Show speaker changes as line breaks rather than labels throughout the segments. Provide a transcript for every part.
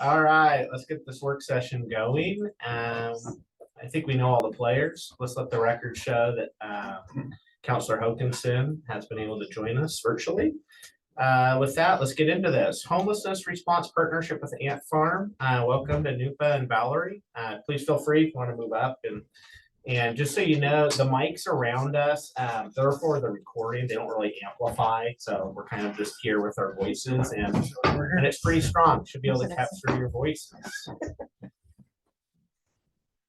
All right, let's get this work session going. I think we know all the players. Let's let the record show that Counselor Hokanson has been able to join us virtually. With that, let's get into this. Homelessness Response Partnership with Ant Farm. Welcome to Nupa and Valerie. Please feel free if you want to move up. And just so you know, the mics around us, they're for the recording. They don't really amplify. So we're kind of just here with our voices and it's pretty strong. Should be able to capture your voices.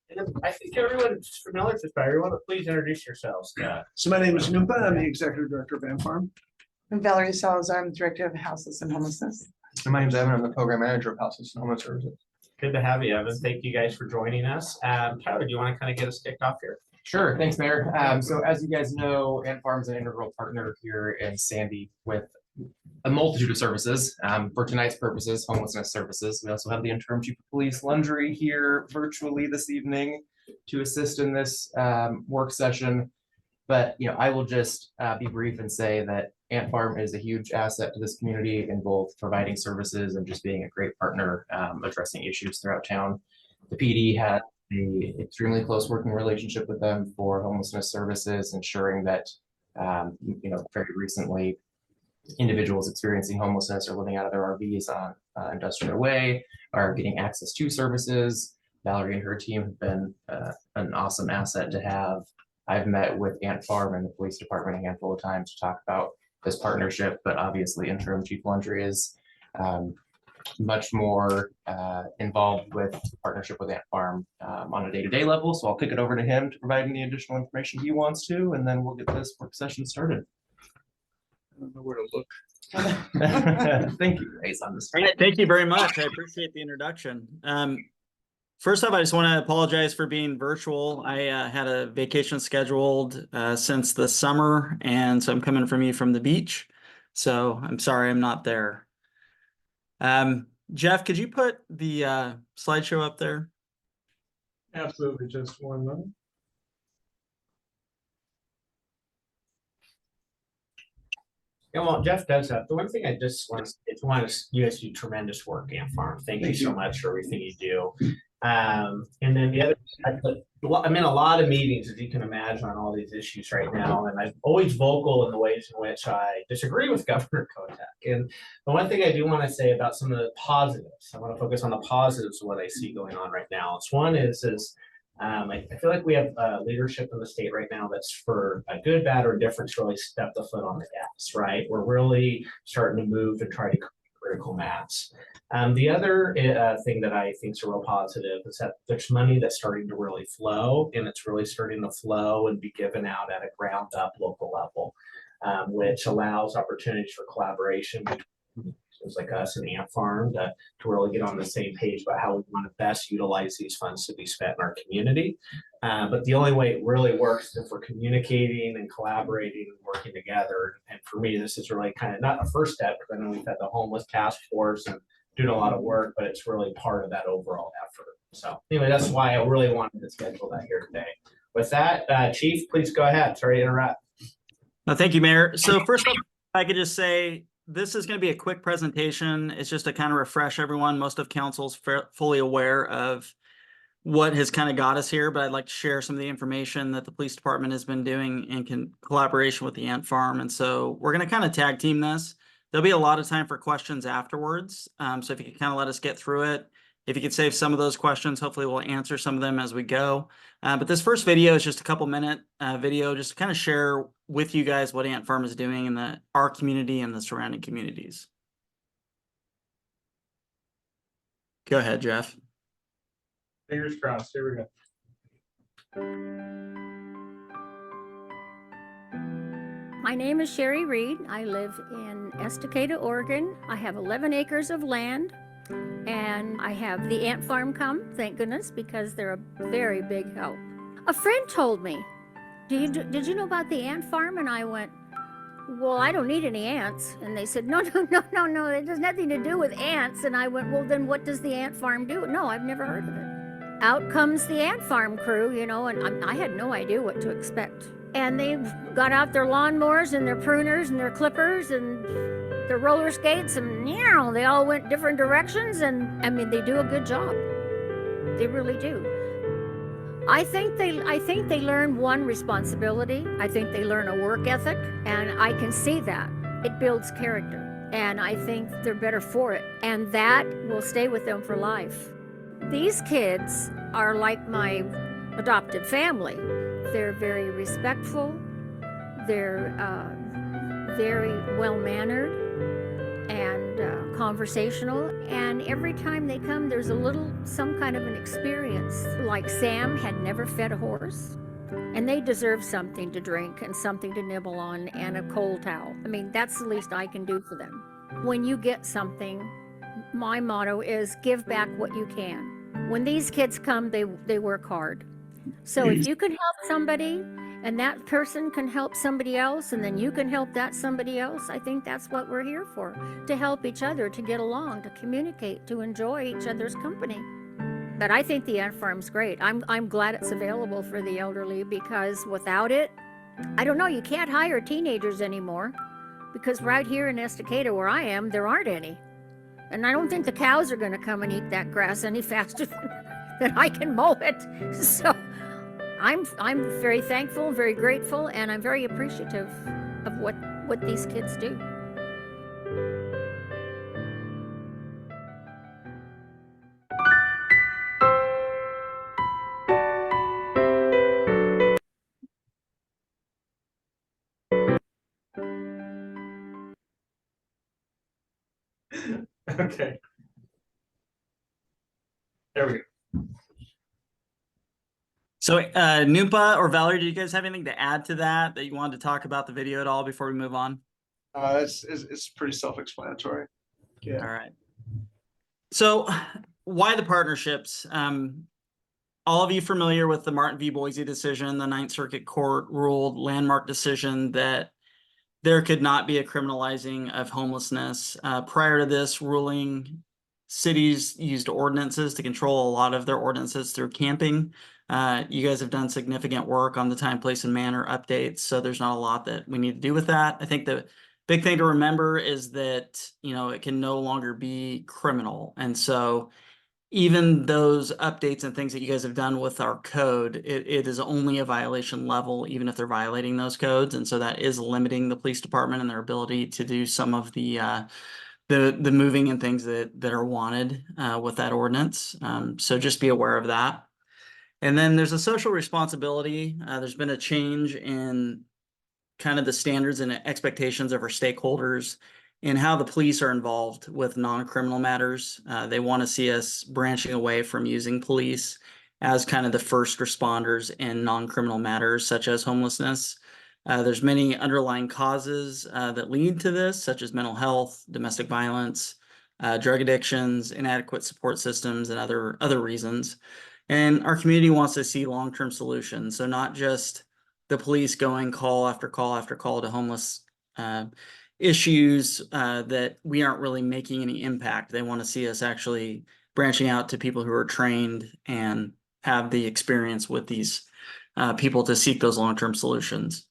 And I think everyone's familiar with this, but everyone, please introduce yourselves.
So my name is Nupa. I'm the Executive Director of Ant Farm.
I'm Valerie Salazar. I'm Director of Houseless and Homelessness.
And my name is Evan. I'm the Program Manager of Houseless and Homeless Services.
Good to have you, Evan. Thank you guys for joining us. Tyler, do you want to kind of get us kicked off here?
Sure, thanks, Mayor. So as you guys know, Ant Farm is an integral partner here in Sandy with a multitude of services. For tonight's purposes, homelessness services. We also have the Interim Chief of Police Lundry here virtually this evening to assist in this work session. But I will just be brief and say that Ant Farm is a huge asset to this community in both providing services and just being a great partner addressing issues throughout town. The PD had an extremely close working relationship with them for homelessness services, ensuring that very recently individuals experiencing homelessness or living out of their RVs on Industrial Way are getting access to services. Valerie and her team have been an awesome asset to have. I've met with Ant Farm and the police department a handful of times to talk about this partnership, but obviously Interim Chief Lundry is much more involved with the partnership with Ant Farm on a day-to-day level. So I'll kick it over to him to provide any additional information he wants to, and then we'll get this work session started.
I don't know where to look.
Thank you, Grace, on this.
Thank you very much. I appreciate the introduction. First off, I just want to apologize for being virtual. I had a vacation scheduled since the summer, and so I'm coming from you from the beach. So I'm sorry I'm not there. Jeff, could you put the slideshow up there?
Absolutely, just 1 minute.
Yeah, well, Jeff does that. The one thing I just want to say, you guys do tremendous work, Ant Farm. Thank you so much for everything you do. And then the other, I'm in a lot of meetings, as you can imagine, on all these issues right now, and I'm always vocal in the ways in which I disagree with Governor Kotek. And the one thing I do want to say about some of the positives, I want to focus on the positives of what I see going on right now. One is I feel like we have leadership in the state right now that's, for a good, bad, or difference, really stepped the foot on the gas, right? We're really starting to move and try to create critical mass. The other thing that I think is a real positive is that there's money that's starting to really flow, and it's really starting to flow and be given out at a ground up local level, which allows opportunities for collaboration between things like us and Ant Farm to really get on the same page about how we want to best utilize these funds to be spent in our community. But the only way it really works is if we're communicating and collaborating and working together. And for me, this is really kind of not a first step, because I know we've had the homeless task force and doing a lot of work, but it's really part of that overall effort. So anyway, that's why I really wanted to schedule that here today. With that, Chief, please go ahead. Sorry to interrupt.
No, thank you, Mayor. So first off, I could just say, this is going to be a quick presentation. It's just to kind of refresh everyone. Most of council's fully aware of what has kind of got us here, but I'd like to share some of the information that the police department has been doing in collaboration with the Ant Farm. And so we're going to kind of tag team this. There'll be a lot of time for questions afterwards. So if you could kind of let us get through it, if you could save some of those questions, hopefully we'll answer some of them as we go. But this first video is just a couple-minute video just to kind of share with you guys what Ant Farm is doing in our community and the surrounding communities. Go ahead, Jeff.
Fingers crossed. Here we go.
My name is Sherry Reed. I live in Estacada, Oregon. I have 11 acres of land, and I have the Ant Farm come, thank goodness, because they're a very big help. A friend told me, did you know about the Ant Farm? And I went, well, I don't need any ants. And they said, no, it has nothing to do with ants. And I went, well, then what does the Ant Farm do? No, I've never heard of it. Out comes the Ant Farm crew, and I had no idea what to expect. And they got out their lawnmowers and their pruners and their clippers, and the roller skates and they all went different directions, and I mean, they do a good job. They really do. I think they learn one responsibility. I think they learn a work ethic, and I can see that. It builds character, and I think they're better for it, and that will stay with them for life. These kids are like my adopted family. They're very respectful. They're very well-mannered and conversational. And every time they come, there's some kind of an experience. Like Sam had never fed a horse, and they deserve something to drink and something to nibble on and a cold towel. I mean, that's the least I can do for them. When you get something, my motto is give back what you can. When these kids come, they work hard. So if you can help somebody, and that person can help somebody else, and then you can help that somebody else, I think that's what we're here for, to help each other, to get along, to communicate, to enjoy each other's company. But I think the Ant Farm's great. I'm glad it's available for the elderly, because without it, I don't know, you can't hire teenagers anymore, because right here in Estacada where I am, there aren't any. And I don't think the cows are gonna come and eat that grass any faster than I can mow it. So I'm very thankful, very grateful, and I'm very appreciative of what these kids do.
Okay. There we go.
So, Noompa or Valerie, do you guys have anything to add to that you wanted to talk about the video at all before we move on?
It's pretty self-explanatory. Yeah.
All right. So, why the partnerships? All of you familiar with the Martin v. Boise decision? The Ninth Circuit Court ruled, landmark decision, that there could not be a criminalizing of homelessness. Prior to this ruling, cities used ordinances to control a lot of their ordinances through camping. You guys have done significant work on the time, place, and manner updates, so there's not a lot that we need to do with that. I think the big thing to remember is that, it can no longer be criminal. And so even those updates and things that you guys have done with our code, it is only a violation level, even if they're violating those codes. And so that is limiting the police department and their ability to do some of the moving and things that are wanted with that ordinance. So just be aware of that. And then there's a social responsibility. There's been a change in kind of the standards and expectations of our stakeholders and how the police are involved with non-criminal matters. They want to see us branching away from using police as kind of the first responders in non-criminal matters, such as homelessness. There's many underlying causes that lead to this, such as mental health, domestic violence, drug addictions, inadequate support systems, and other reasons. And our community wants to see long-term solutions. So not just the police going call after call after call to homeless issues that we aren't really making any impact. They want to see us actually branching out to people who are trained and have the experience with these people to seek those long-term solutions.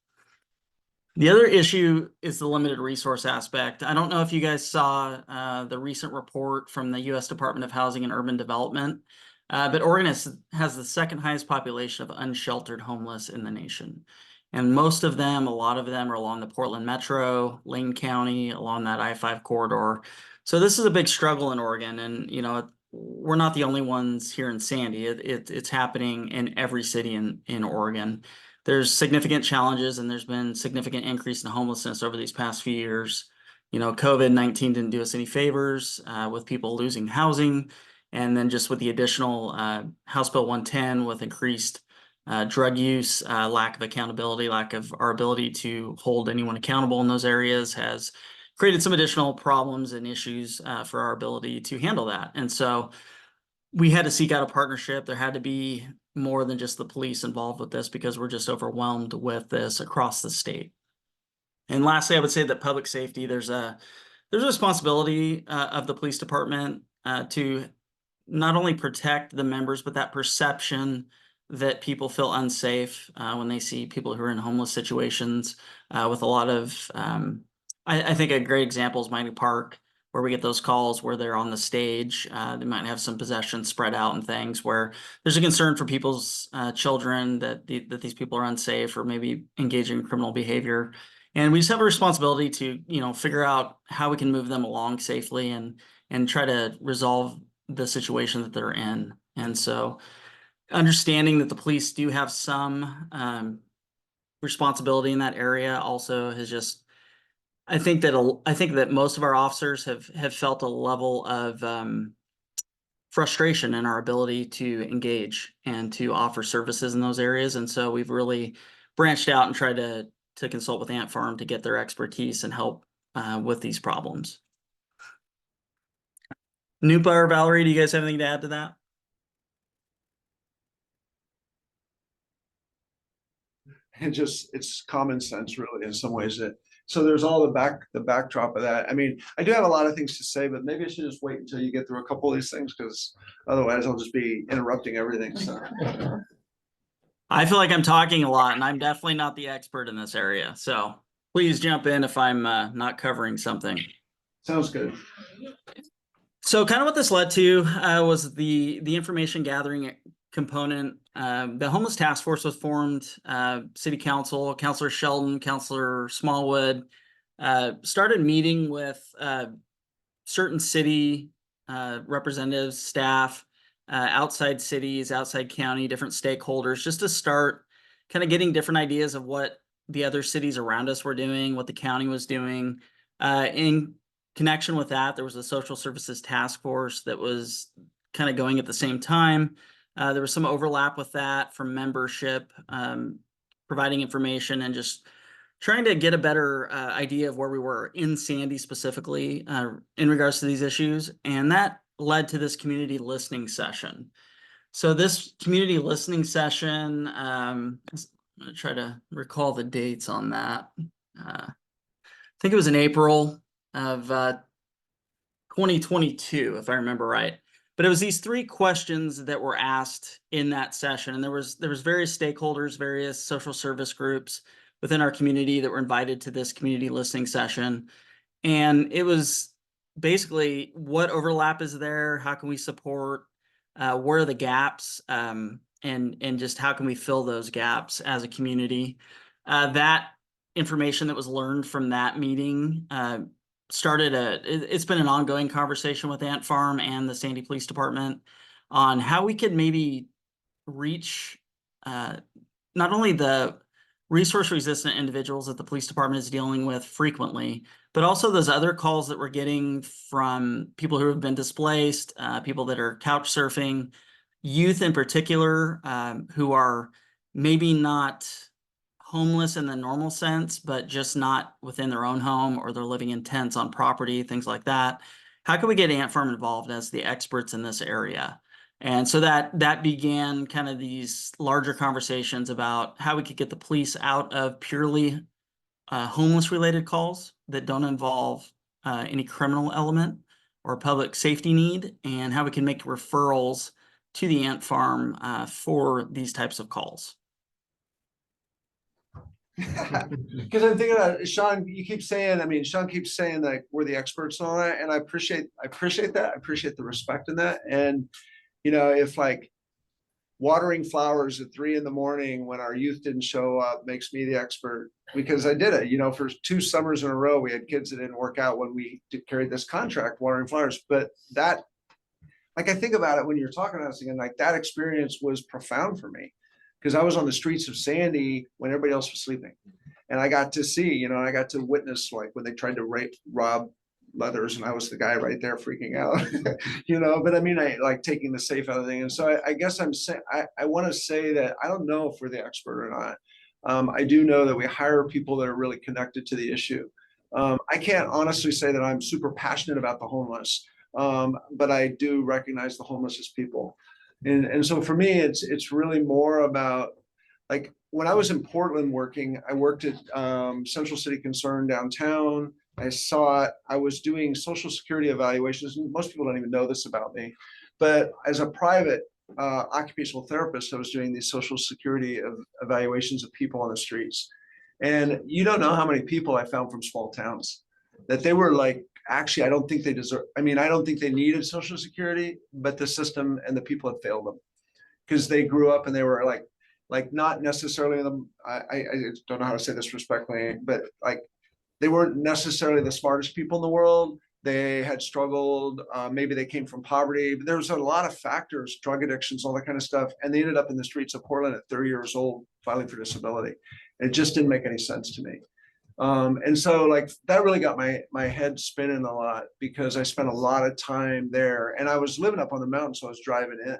The other issue is the limited resource aspect. I don't know if you guys saw the recent report from the U.S. Department of Housing and Urban Development, but Oregon has the second highest population of unsheltered homeless in the nation. And most of them, a lot of them are along the Portland Metro, Lane County, along that I-5 corridor. So this is a big struggle in Oregon. And, we're not the only ones here in Sandy. It's happening in every city in Oregon. There's significant challenges, and there's been significant increase in homelessness over these past few years. COVID-19 didn't do us any favors with people losing housing. And then just with the additional House Bill 110 with increased drug use, lack of accountability, lack of our ability to hold anyone accountable in those areas has created some additional problems and issues for our ability to handle that. And so we had to seek out a partnership. There had to be more than just the police involved with this, because we're just overwhelmed with this across the state. And lastly, I would say that public safety, there's a responsibility of the police department to not only protect the members, but that perception that people feel unsafe when they see people who are in homeless situations with a lot of I think a great example is Mining Park, where we get those calls where they're on the stage. They might have some possessions spread out and things where there's a concern for people's children that that these people are unsafe or maybe engaging in criminal behavior. And we just have a responsibility to, you know, figure out how we can move them along safely and try to resolve the situation that they're in. And so understanding that the police do have some responsibility in that area also has just, I think that most of our officers have felt a level of frustration in our ability to engage and to offer services in those areas. And so we've really branched out and tried to consult with Ant Farm to get their expertise and help with these problems. Nupa or Valerie, do you guys have anything to add to that?
It's common sense really in some ways that, so there's all the backdrop of that. I mean, I do have a lot of things to say, but maybe I should just wait until you get through a couple of these things, because otherwise I'll just be interrupting everything, so.
I feel like I'm talking a lot and I'm definitely not the expert in this area. So please jump in if I'm not covering something.
Sounds good.
So kind of what this led to was the information gathering component. The homeless task force was formed. City Council, Councilor Sheldon, Councilor Smallwood started meeting with certain city representatives, staff, outside cities, outside county, different stakeholders, just to start kind of getting different ideas of what the other cities around us were doing, what the county was doing. In connection with that, there was a social services task force that was kind of going at the same time. There was some overlap with that from membership, providing information and just trying to get a better idea of where we were in Sandy specifically in regards to these issues. And that led to this community listening session. So this community listening session, I'm going to try to recall the dates on that. I think it was in April of 2022, if I remember right. But it was these 3 questions that were asked in that session. And there was various stakeholders, various social service groups within our community that were invited to this community listening session. And it was basically, what overlap is there? How can we support? Where are the gaps? And just how can we fill those gaps as a community? That information that was learned from that meeting it's been an ongoing conversation with Ant Farm and the Sandy Police Department on how we could maybe reach not only the resource resistant individuals that the police department is dealing with frequently, but also those other calls that we're getting from people who have been displaced, people that are couch surfing, youth in particular, who are maybe not homeless in the normal sense, but just not within their own home, or they're living in tents on property, things like that. How can we get Ant Farm involved as the experts in this area? And so that began kind of these larger conversations about how we could get the police out of purely homeless related calls that don't involve any criminal element or public safety need, and how we can make referrals to the Ant Farm for these types of calls.
Because I'm thinking about Sean, Sean keeps saying that we're the experts on it, and I appreciate that. I appreciate the respect in that. And you know, if like watering flowers at 3 a.m. when our youth didn't show up makes me the expert, because I did it, you know, for 2 summers in a row, we had kids that didn't work out when we carried this contract watering flowers. But that, like, I think about it when you're talking about this again, like that experience was profound for me, because I was on the streets of Sandy when everybody else was sleeping. And I got to see, you know, I got to witness like when they tried to rob Leathers, and I was the guy right there freaking out, you know. But I mean, I like taking the safe out of the thing. And so I guess I'm saying, I want to say that I don't know if we're the expert or not. I do know that we hire people that are really connected to the issue. I can't honestly say that I'm super passionate about the homeless, but I do recognize the homeless as people. And so for me, it's really more about, like, when I was in Portland working, I worked at Central City Concern downtown. I was doing social security evaluations. Most people don't even know this about me, but as a private occupational therapist, I was doing these social security evaluations of people on the streets. And you don't know how many people I found from small towns. that they were like, actually, I don't think they deserve, I mean, I don't think they needed social security, but the system and the people have failed them. Because they grew up and they were like not necessarily I don't know how to say this respectfully, but like they weren't necessarily the smartest people in the world. They had struggled, maybe they came from poverty, but there was a lot of factors, drug addictions, all that kind of stuff. And they ended up in the streets of Portland at 30 years old, filing for disability. And it just didn't make any sense to me. And so like that really got my head spinning a lot because I spent a lot of time there and I was living up on the mountain. So I was driving in.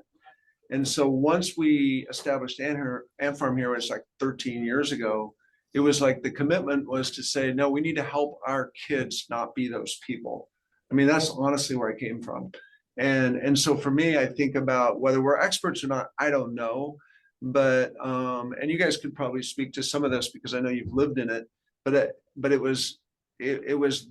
And so once we established Ant Farm here, was like 13 years ago, it was like the commitment was to say, no, we need to help our kids not be those people. I mean, that's honestly where I came from. And so for me, I think about whether we're experts or not, I don't know. But and you guys could probably speak to some of this because I know you've lived in it. But it was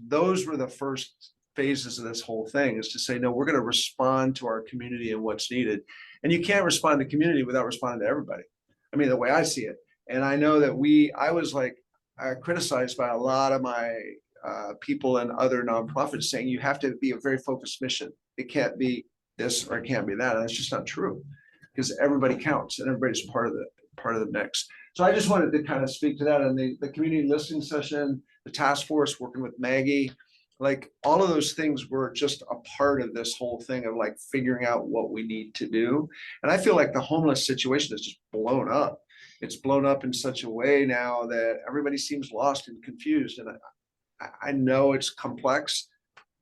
those were the first phases of this whole thing, is to say, no, we're going to respond to our community and what's needed. And you can't respond to community without responding to everybody. I mean, the way I see it. And I know that I was like criticized by a lot of my people and other nonprofits saying you have to be a very focused mission. It can't be this or it can't be that. And that's just not true, because everybody counts and everybody's part of the mix. So I just wanted to kind of speak to that. And the community listening session, the task force working with Maggie, like all of those things were just a part of this whole thing of like figuring out what we need to do. And I feel like the homeless situation is just blown up. It's blown up in such a way now that everybody seems lost and confused. And I know it's complex,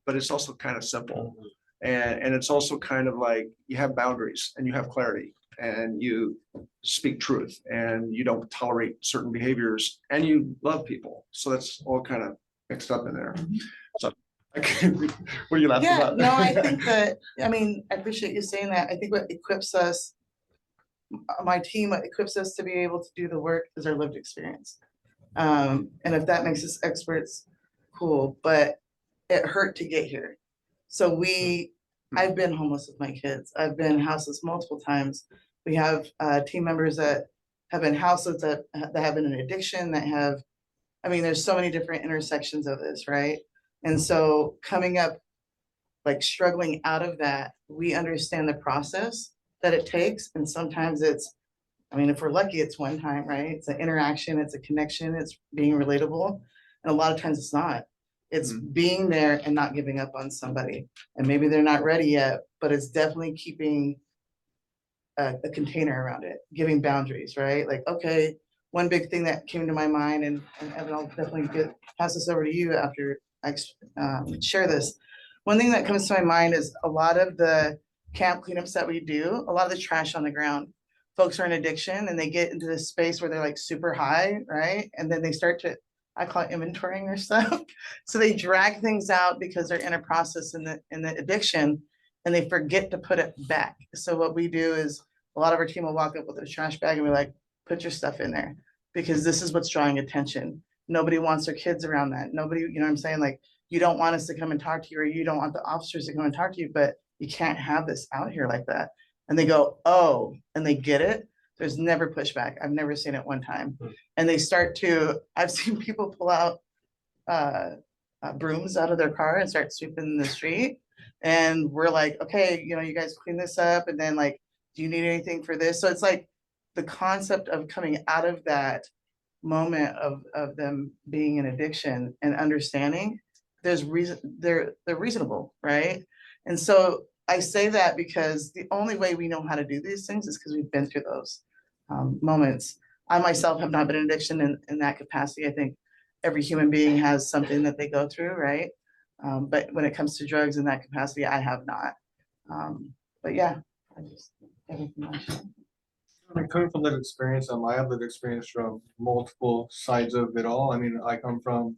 but it's also kind of simple. And it's also kind of like you have boundaries and you have clarity and you speak truth and you don't tolerate certain behaviors and you love people. So that's all kind of mixed up in there. So what are you laughing
Yeah,
about?
no, I think that, I mean, I appreciate you saying that. I think what equips us, my team, what equips us to be able to do the work is our lived experience. And if that makes us experts, cool, but it hurt to get here. So I've been homeless with my kids. I've been houseless multiple times. We have team members that have been houseless, that have been in addiction, that have, I mean, there's so many different intersections of this, right? And so coming up, like struggling out of that, we understand the process that it takes. And sometimes it's, I mean, if we're lucky, it's one time, right? It's an interaction, it's a connection, it's being relatable. And a lot of times it's not. It's being there and not giving up on somebody. And maybe they're not ready yet, but it's definitely keeping a container around it, giving boundaries, right? Like, okay, one big thing that came to my mind, and Evan, I'll definitely pass this over to you after I share this. One thing that comes to my mind is a lot of the camp cleanups that we do, a lot of the trash on the ground. Folks are in addiction and they get into this space where they're like super high, right? And then they start to, I call it inventorying their stuff. So they drag things out because they're in a process in the addiction and they forget to put it back. So what we do is a lot of our team will walk up with a trash bag and we're like, put your stuff in there because this is what's drawing attention. Nobody wants their kids around that. Nobody, you know what I'm saying? Like, you don't want us to come and talk to you, or you don't want the officers to come and talk to you, but you can't have this out here like that. And they go, oh, and they get it. There's never pushback. I've never seen it one time. And they start to, I've seen people pull out brooms out of their car and start sweeping the street. And we're like, okay, you know, you guys clean this up. And then like, do you need anything for this? So it's like the concept of coming out of that moment of them being in addiction and understanding there's reason, they're reasonable, right? And so I say that because the only way we know how to do these things is because we've been through those moments. I myself have not been in addiction in that capacity. I think every human being has something that they go through, right? But when it comes to drugs in that capacity, I have not. But yeah, I just, everything else.
I mean, coming from lived experience, I have lived experience from multiple sides of it all. I mean, I come from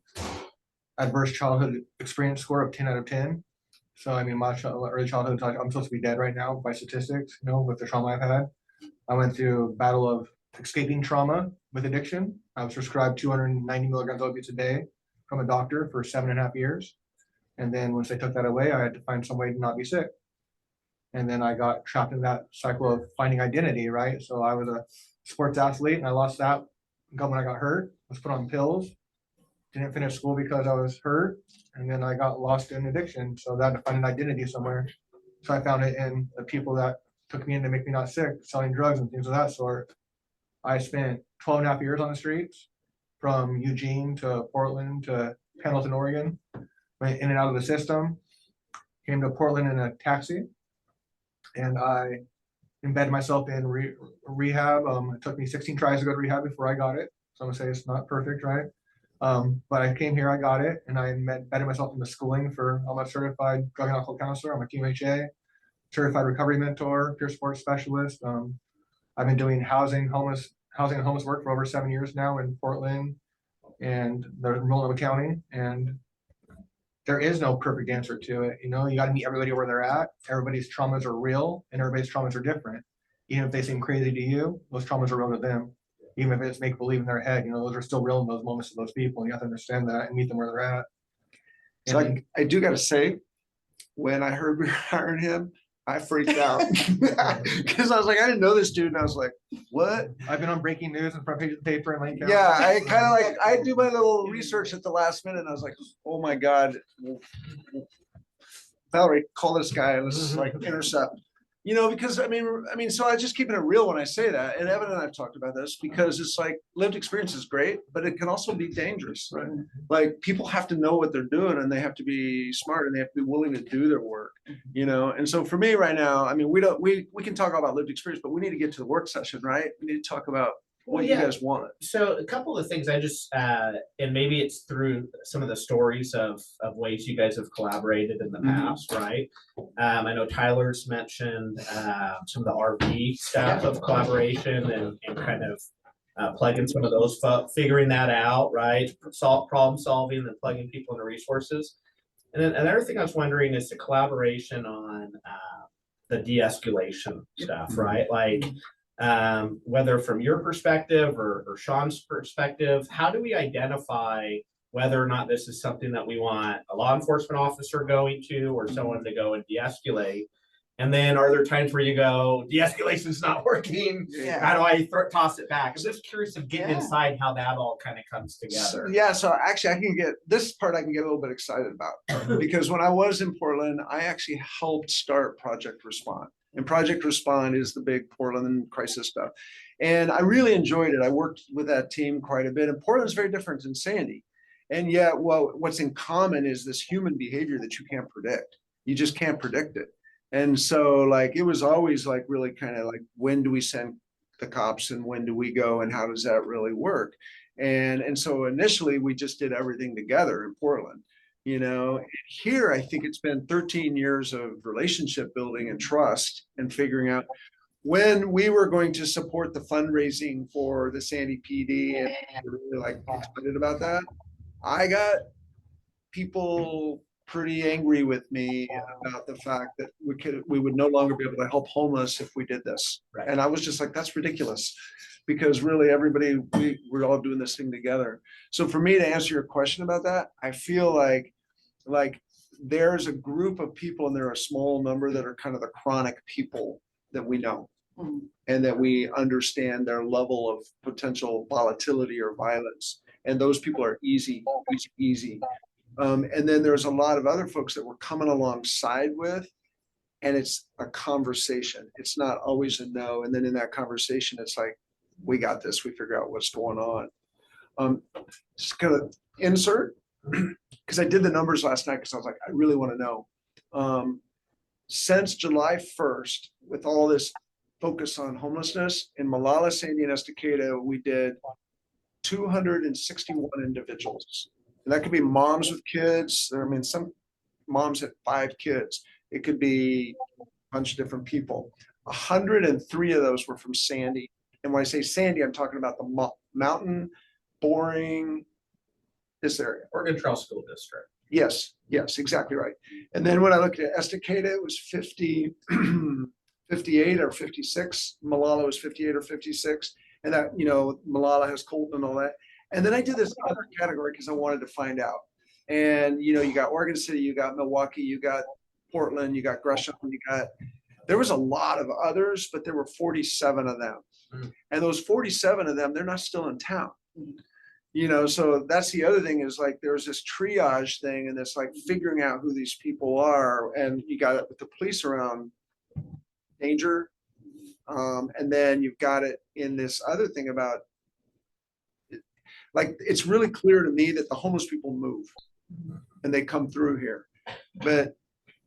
adverse childhood experience score of 10 out of 10. So I mean, my early childhood, I'm supposed to be dead right now by statistics, you know, with the trauma I've had. I went through a battle of escaping trauma with addiction. I was prescribed 290 milligrams of opiates a day from a doctor for 7.5 years. And then once they took that away, I had to find some way to not be sick. And then I got trapped in that cycle of finding identity, right? So I was a sports athlete and I lost that when I got hurt, was put on pills, didn't finish school because I was hurt, and then I got lost in addiction, so that I had to find an identity somewhere. So I found it in the people that took me in to make me not sick, selling drugs and things of that sort. I spent 12 and a half years on the streets, from Eugene to Portland to Pendleton, Oregon, went in and out of the system, came to Portland in a taxi, and I embedded myself in rehab. It took me 16 tries to go to rehab before I got it. So I'm gonna say it's not perfect, right? But I came here, I got it, and I embedded myself in the schooling for, I'm a certified drug and alcohol counselor, I'm a QMHA, certified recovery mentor, peer support specialist. I've been doing housing and homeless work for over 7 years now in Portland and the Multnomah County. And there is no perfect answer to it. You know, you got to meet everybody where they're at. Everybody's traumas are real and everybody's traumas are different. Even if they seem crazy to you, those traumas are real to them. Even if it's make believe in their head, you know, those are still real in those moments of those people. You have to understand that and meet them where they're at.
So
And
I do gotta say, when I heard we were hiring him, I freaked out. Cause I was like, I didn't know this dude. And I was like, what?
I've been on breaking news and front page of the paper in Lane County.
Yeah, I kind of like, I do my little research at the last minute and I was like, oh my God. Valerie, call this guy and let's just like intercept. You know, because I mean, so I just keeping it real when I say that. And Evan and I've talked about this because it's like lived experience is great, but it can also be dangerous, right? Like people have to know what they're doing and they have to be smart and they have to be willing to do their work, you know? And so for me right now, I mean, we can talk about lived experience, but we need to get to the work session, right? We need to talk about what you guys want.
So a couple of things I just, and maybe it's through some of the stories of ways you guys have collaborated in the past, right? I know Tyler's mentioned some of the RV stuff of collaboration and kind of plugging some of those, figuring that out, right? Problem solving and plugging people into resources. And then another thing I was wondering is the collaboration on the de-escalation stuff, right? Like, whether from your perspective or Sean's perspective, how do we identify whether or not this is something that we want a law enforcement officer going to or someone to go and de-escalate? And then are there times where you go, de-escalation is not working?
Yeah.
How do I toss it back? I'm just curious of getting
Yeah.
inside how that all kind of comes together.
Yeah, so actually I can get this part I can get a little bit excited about because when I was in Portland, I actually helped start Project Respond. And Project Respond is the big Portland crisis stuff. And I really enjoyed it. I worked with that team quite a bit. And Portland's very different than Sandy. And yet, well, what's in common is this human behavior that you can't predict. You just can't predict it. And so like, it was always like really kind of like, when do we send the cops and when do we go and how does that really work? And so initially we just did everything together in Portland. You know, and here I think it's been 13 years of relationship building and trust and figuring out when we were going to support the fundraising for the Sandy PD and we're really like excited about that. I got people pretty angry with me about the fact that we would no longer be able to help homeless if we did this.
Right.
And I was just like, that's ridiculous. Because really everybody, we're all doing this thing together. So for me to answer your question about that, I feel like there's a group of people and there are a small number that are kind of the chronic people that we know. And that we understand their level of potential volatility or violence. And those people are easy. And then there's a lot of other folks that we're coming alongside with. And it's a conversation. It's not always a no. And then in that conversation, it's like, we got this. We figure out what's going on. Just gonna insert, because I did the numbers last night because I was like, I really want to know. Since July 1st, with all this focus on homelessness in Molalla, Sandy, and Estacada, we did 261 individuals. And that could be moms with kids. I mean, some moms had 5 kids. It could be a bunch of different people. 103 of those were from Sandy. And when I say Sandy, I'm talking about the mountain, boring, this area.
Oregon Trail School District.
Yes, exactly right. And then when I looked at Estacada, it was 50, 58 or 56. Molalla was 58 or 56. And that, you know, Molalla has Colton and all that. And then I did this other category because I wanted to find out. And, you know, you got Oregon City, you got Milwaukee, you got Portland, you got Gresham, there was a lot of others, but there were 47 of them. And those 47 of them, they're not still in town. You know, so that's the other thing is like, there's this triage thing and this like figuring out who these people are, and you got it with the police around danger. And then you've got it in this other thing about, like, it's really clear to me that the homeless people move and they come through here. But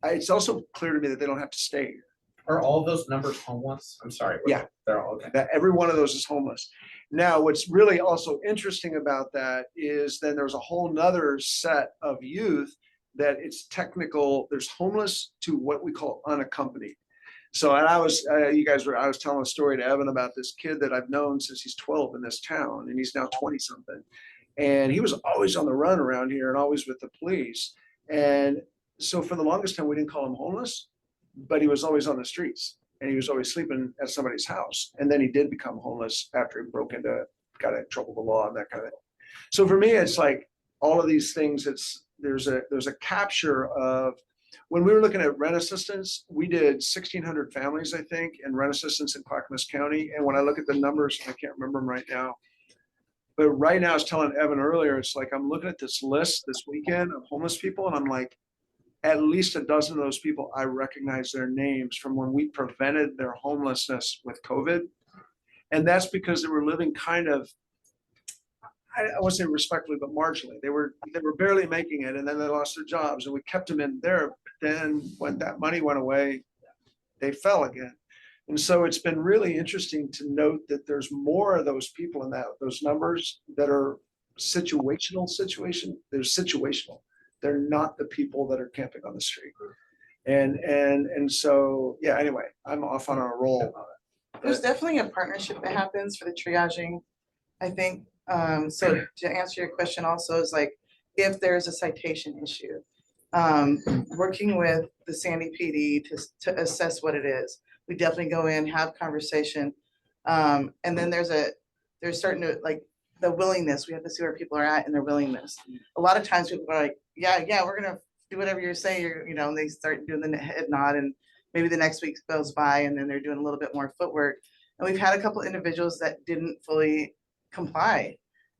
it's also clear to me that they don't have to stay here.
Are all those numbers homeless? I'm sorry.
Yeah.
They're all, okay.
That every one of those is homeless. Now, what's really also interesting about that is then there's a whole nother set of youth that it's technical, there's homeless to what we call unaccompanied. So, and I was telling a story to Evan about this kid that I've known since he's 12 in this town, and he's now 20 something. And he was always on the run around here and always with the police. And so for the longest time, we didn't call him homeless, but he was always on the streets and he was always sleeping at somebody's house. And then he did become homeless after he got in trouble with the law and that kind of thing. So for me, it's like all of these things, there's a capture of, when we were looking at rent assistance, we did 1,600 families, I think, in rent assistance in Clackamas County. And when I look at the numbers, I can't remember them right now. But right now, I was telling Evan earlier, it's like I'm looking at this list this weekend of homeless people, and I'm like, at least a dozen of those people, I recognize their names from when we prevented their homelessness with COVID. And that's because they were living kind of, I won't say respectfully, but marginally. They were barely making it, and then they lost their jobs, and we kept them in there. But then when that money went away, they fell again. And so it's been really interesting to note that there's more of those people in those numbers that are situational. They're situational. They're not the people that are camping on the street. And so, yeah, anyway, I'm off on a roll.
There's definitely a partnership that happens for the triaging, I think. So to answer your question also is like, if there's a citation issue, working with the Sandy PD to assess what it is. We definitely go in, have conversation. And then there's starting to like the willingness, we have to see where people are at and their willingness. A lot of times people are like, yeah, we're gonna do whatever you say, and they start doing the head nod, and maybe the next week goes by and then they're doing a little bit more footwork. And we've had a couple individuals that didn't fully comply.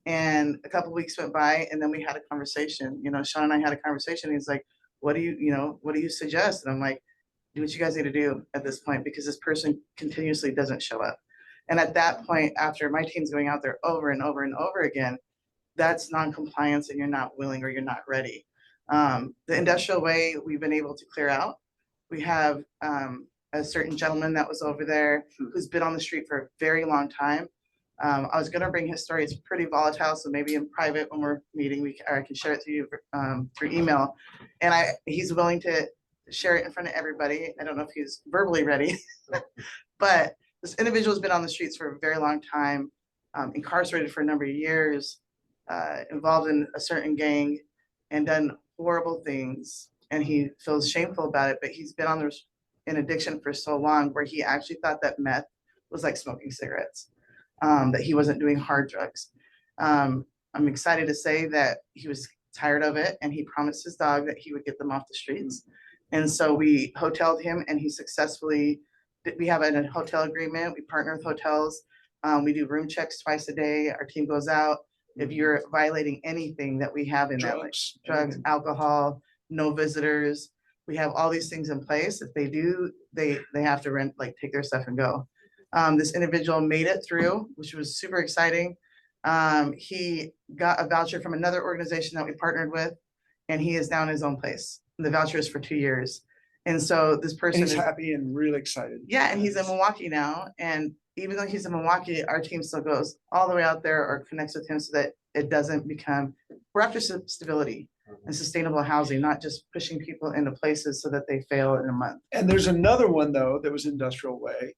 And a couple weeks went by and then we had a conversation. Sean and I had a conversation. He's like, what do you suggest? And I'm like, do what you guys need to do at this point, because this person continuously doesn't show up. And at that point, after my team's going out there over and over and over again, that's non-compliance and you're not willing or you're not ready. The industrial way we've been able to clear out. We have a certain gentleman that was over there who's been on the street for a very long time. I was gonna bring his story. It's pretty volatile, so maybe in private when we're meeting, I can share it to you through email. And he's willing to share it in front of everybody. I don't know if he's verbally ready, but this individual has been on the streets for a very long time, incarcerated for a number of years, involved in a certain gang, and done horrible things. And he feels shameful about it, but he's been in addiction for so long, where he actually thought that meth was like smoking cigarettes, that he wasn't doing hard drugs. I'm excited to say that he was tired of it, and he promised his dog that he would get them off the streets. And so we hoteled him, and he successfully, we have a hotel agreement. We partner with hotels. We do room checks twice a day. Our team goes out. If you're violating anything that we have in that, like drugs, alcohol, no visitors, we have all these things in place. If they do, they have to take their stuff and go. This individual made it through, which was super exciting. He got a voucher from another organization that we partnered with, and he is now in his own place. The voucher is for 2 years. And so this person
He's
is
happy and really excited.
Yeah, and he's in Milwaukee now. And even though he's in Milwaukee, our team still goes all the way out there or connects with him so that it doesn't become, we're after stability and sustainable housing, not just pushing people into places so that they fail in a month.
And there's another one though, that was Industrial Way,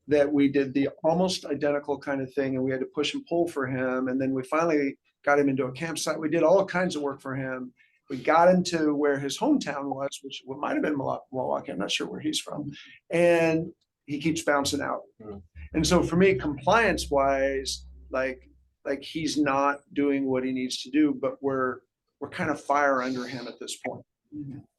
that we did the almost identical kind of thing, and we had to push and pull for him. And then we finally got him into a campsite. We did all kinds of work for him. We got him to where his hometown was, which might have been Milwaukee. I'm not sure where he's from. And he keeps bouncing out. And so for me, compliance wise, like he's not doing what he needs to do, but we're kind of fire under him at this point,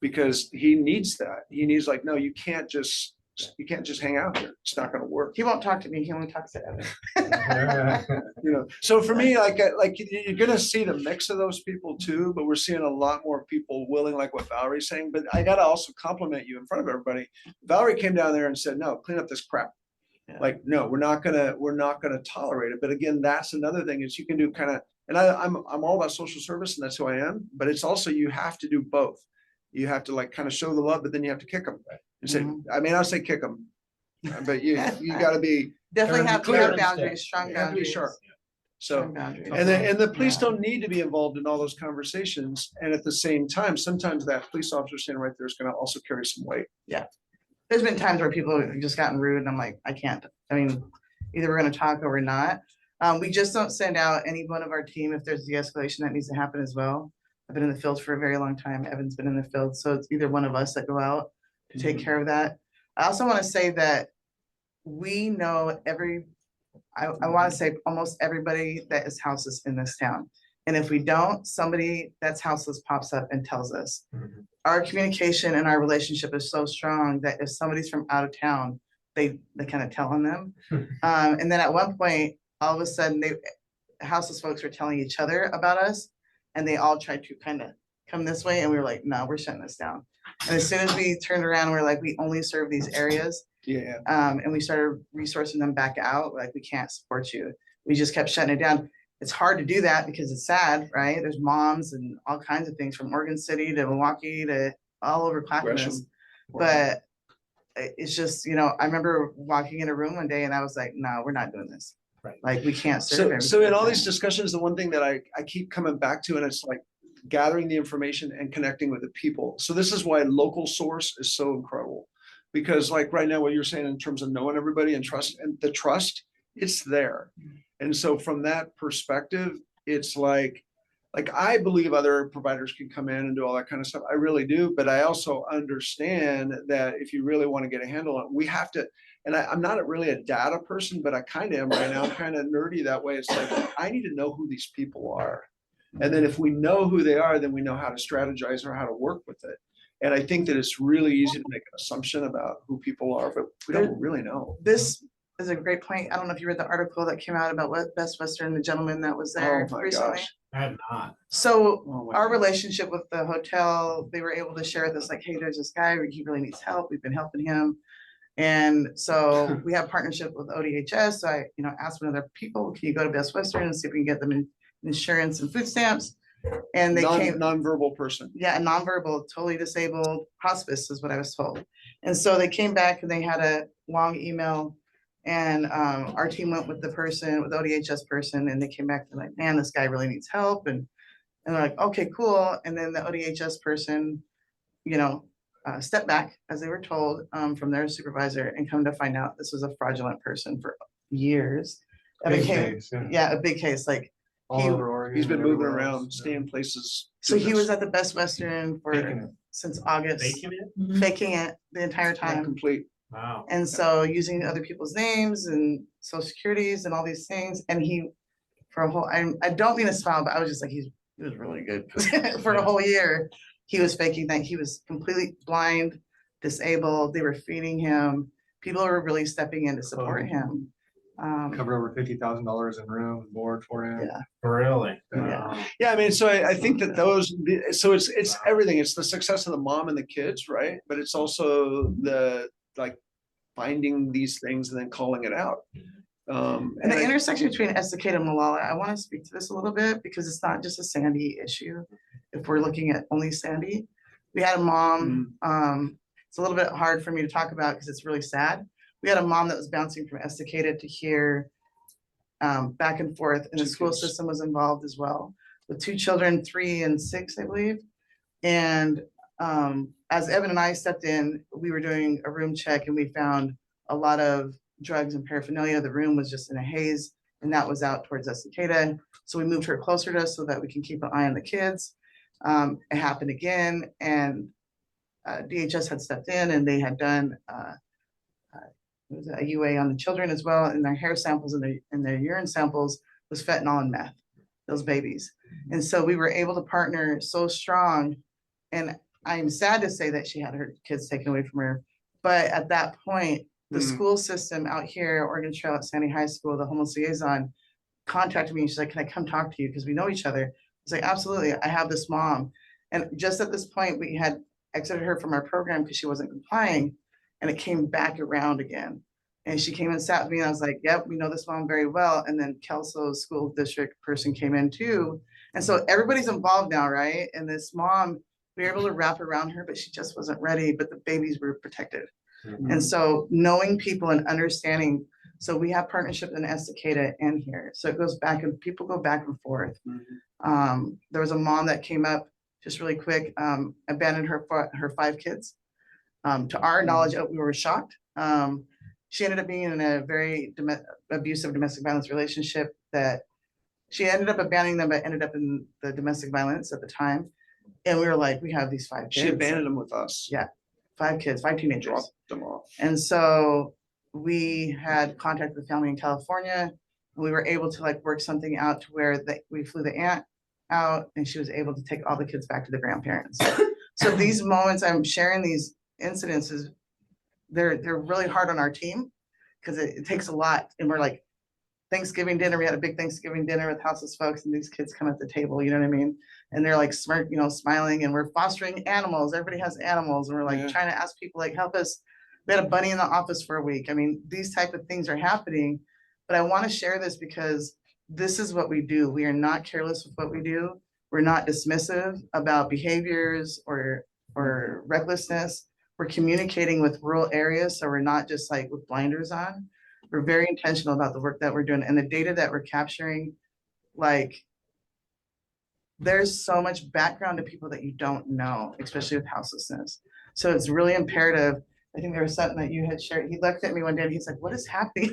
because he needs that. He needs no, you can't just You can't just hang out here. It's not gonna work.
He won't talk to me. He only talks to Evan.
You know, so for me, like you're gonna see the mix of those people too, but we're seeing a lot more people willing, like what Valerie's saying. But I gotta also compliment you in front of everybody. Valerie came down there and said, no, clean up this crap.
Yeah.
Like, no, we're not gonna tolerate it. But again, that's another thing is you can do kind of, and I'm all about social service and that's who I am, but it's also, you have to do both. You have to like kind of show the love, but then you have to kick them and say, I mean, I'll say kick them, but you gotta be,
Definitely have
clear
clear boundaries, strong
you have to be
boundaries.
sharp. So.
strong boundaries.
And the police
Yeah.
don't need to be involved in all those conversations. And at the same time, sometimes that police officer standing right there is gonna also carry some weight.
There's been times where people have just gotten rude and I'm like, I can't. I mean, either we're gonna talk or we're not. We just don't send out any one of our team if there's de-escalation that needs to happen as well. I've been in the field for a very long time. Evan's been in the field, so it's either one of us that go out to take care of that. I also want to say that we know I want to say almost everybody that is houseless in this town. And if we don't, somebody that's houseless pops up and tells us. Our communication and our relationship is so strong that if somebody's from out of town, they kind of tell on them. And then at one point, all of a sudden, houseless folks were telling each other about us, and they all tried to kind of come this way, and we were like, no, we're shutting this down. And as soon as we turned around, we're like, we only serve these areas.
Yeah.
And we started resourcing them back out, like, we can't support you. We just kept shutting it down. It's hard to do that because it's sad, right? There's moms and all kinds of things from Oregon City to Milwaukee to all over Clackamas.
Gresham.
But it's just, I remember walking in a room one day and I was like, no, we're not doing this.
Right.
Like, we can't serve
So
everybody.
in all these discussions, the one thing that I keep coming back to, and it's like gathering the information and connecting with the people. So this is why local source is so incredible. Because like right now, what you're saying in terms of knowing everybody and trust, and the trust, it's there. And so from that perspective, it's like I believe other providers can come in and do all that kind of stuff. I really do. But I also understand that if you really want to get a handle on it, we have to, and I'm not really a data person, but I kind of am right now. I'm kind of nerdy that way. It's like, I need to know who these people are. And then if we know who they are, then we know how to strategize or how to work with it. And I think that it's really easy to make an assumption about who people are, but we don't really know.
This is a great point. I don't know if you read the article that came out about what Best Western, the gentleman that was there
Oh my
recently.
gosh.
I have not.
So
Oh my
our
gosh.
relationship with the hotel, they were able to share this, like, hey, there's this guy, he really needs help. We've been helping him. And so we have partnership with ODHS. So I, asked one of their people, can you go to Best Western and see if we can get them insurance and food stamps? And they came,
Non-verbal person.
yeah, nonverbal, totally disabled, hospice is what I was told. And so they came back and they had a long email, and our team went with the ODHS person, and they came back, they're like, man, this guy really needs help. And they're like, okay, cool. And then the ODHS person, stepped back, as they were told, from their supervisor, and come to find out this was a fraudulent person for years. It
Big
became,
case, yeah.
yeah, a big case, like,
All
he-
over Oregon.
He's been
and
moving
everywhere
around,
else,
staying places.
so he
doing
was
this.
at the Best Western
Faking
for,
it.
since August,
Faking it?
faking it the entire
Not
time.
complete.
Wow.
And so using other people's names and social securities and all these things, and he, for a whole, I don't mean to smile, but I was just like, he was really good. For a whole year, he was faking that he was completely blind, disabled, they were feeding him. People were really stepping in to support him.
Covered over $50,000 in room and board for him.
Yeah.
Really?
Yeah.
Wow.
Yeah, I mean, so I think that so it's everything. It's the success of the mom and the kids, right? But it's also the like finding these things and then calling it out.
And the intersection between Estacada and Malala, I want to speak to this a little bit because it's not just a Sandy issue. If we're looking at only Sandy, we had a mom, it's a little bit hard for me to talk about because it's really sad. We had a mom that was bouncing from Estacada to here, back and forth, and the
Two
school
kids.
system was involved as well, with 2 children, 3 and 6, I believe. And as Evan and I stepped in, we were doing a room check and we found a lot of drugs and paraphernalia. The room was just in a haze, and that was out towards Estacada. So we moved her closer to us so that we can keep an eye on the kids. It happened again, and DHS had stepped in and they had done it was a UA on the children as well, and their hair samples and their urine samples was fentanyl and meth, those babies. And so we were able to partner so strong, and I'm sad to say that she had her kids taken away from her, But at that point, the
Mm.
school system out here, Oregon Trail at Sandy High School, the homeless liaison contacted me. She's like, can I come talk to you? Because we know each other. It's like, absolutely. I have this mom. And just at this point, we had exited her from our program because she wasn't complying. And it came back around again. And she came and sat with me and I was like, yep, we know this mom very well. And then Kelso's school district person came in too. And so everybody's involved now, right? And this mom, we were able to wrap around her, but she just wasn't ready, but the babies were protected. And so knowing people and understanding, so we have partnerships in Estacada and here. So it goes back and people go back and forth. There was a mom that came up just really quick, abandoned her 5 kids. To our knowledge, we were shocked. She ended up being in a very abusive domestic violence relationship that she ended up abandoning them, but ended up in the domestic violence at the time. And we were like, we have these 5 kids.
She abandoned them with us.
Yeah, 5 kids, 5 teenagers.
Dropped them off.
And so we had contact with the family in California. And we were able to like work something out to where we flew the aunt out and she was able to take all the kids back to the grandparents. So these moments I'm sharing, these incidences, they're really hard on our team because it takes a lot. And we're like, Thanksgiving dinner, we had a big Thanksgiving dinner with houseless folks and these kids come at the table, you know what I mean? And they're like smart, smiling, and we're fostering animals. Everybody has animals. And we're like trying to ask people like, help us. We had a bunny in the office for a week. I mean, these type of things are happening, but I want to share this because this is what we do. We are not careless with what we do. We're not dismissive about behaviors or recklessness. We're communicating with rural areas. So we're not just like with blinders on. We're very intentional about the work that we're doing and the data that we're capturing. Like, there's so much background to people that you don't know, especially with houselessness. So it's really imperative. I think there was something that you had shared. He looked at me one day and he's like, what is happening?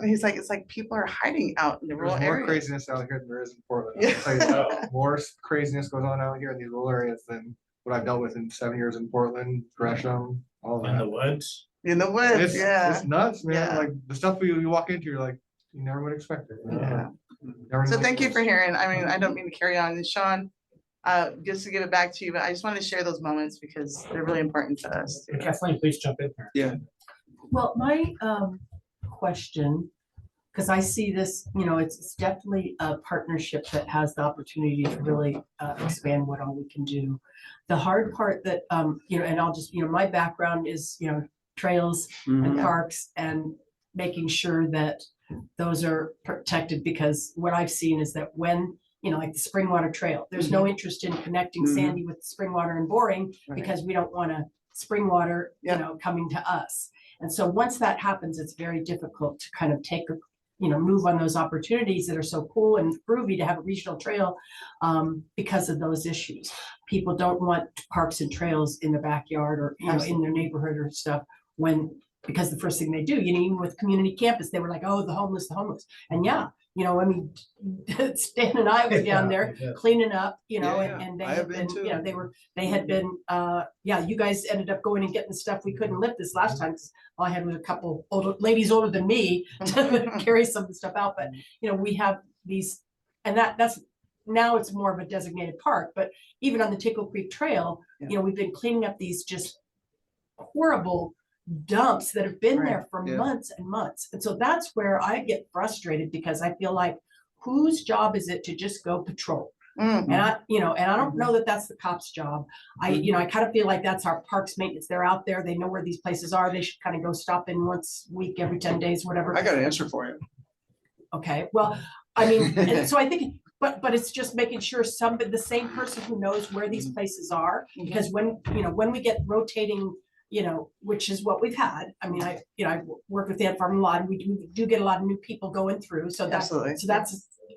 He's like, it's like people are hiding out in the rural
There's more
areas.
craziness out here than there is in Portland.
Yeah.
I'll tell you that. More craziness goes on out here in these rural areas than what I've dealt with in 7 years in Portland, Gresham, all
In the
that.
woods.
In the woods, yeah.
It's nuts, man.
Yeah.
Like the stuff you walk into, you're like, you never would expect it.
Yeah.
Never
So
know
thank you
this.
for hearing. I mean, I don't mean to carry on. And Sean, just to give it back to you, but I just wanted to share those moments because they're really important to us. too.
Kathleen, please jump in here.
Well, my question, because I see this, it's definitely a partnership that has the opportunity to really expand what all we can do. The hard part that, and I'll just, my background is, trails and parks and making sure that those are protected, because what I've seen is that when, like the Springwater Trail, there's no interest in connecting Sandy with Springwater and Boring
Right.
because we don't want to Springwater,
Yeah.
coming to us. And so once that happens, it's very difficult to kind of take, move on those opportunities that are so cool and groovy to have a regional trail because of those issues. People don't want parks and trails in their backyard or, in their neighborhood or stuff because the first thing they do, even with community campus, they were like, oh, the homeless. And yeah, Stan and I were down there cleaning up, and they
I have
had
been
been,
too.
they had been, you guys ended up going and getting the stuff we couldn't lift this last time. 'Cause all I had was a couple ladies older than me to carry some of the stuff out. But, we have these, and that's, now it's more of a designated park, but even on the Tickle Creek Trail, we've been cleaning up these just horrible dumps that have been there for
Yeah.
months and months. And so that's where I get frustrated because I feel like, whose job is it to just go patrol?
Mhm.
And I don't know that that's the cop's job. I kind of feel like that's our parks maintenance. They're out there. They know where these places are. They should kind of go stop in once a week, every 10 days, whatever.
I got an answer for you.
Okay, well, I mean, and so I think, but it's just making sure the same person who knows where these places are, because when we get rotating, which is what we've had. I mean, I work with the Ant Farm a lot, and we do get a lot of new people going through. So
Absolutely.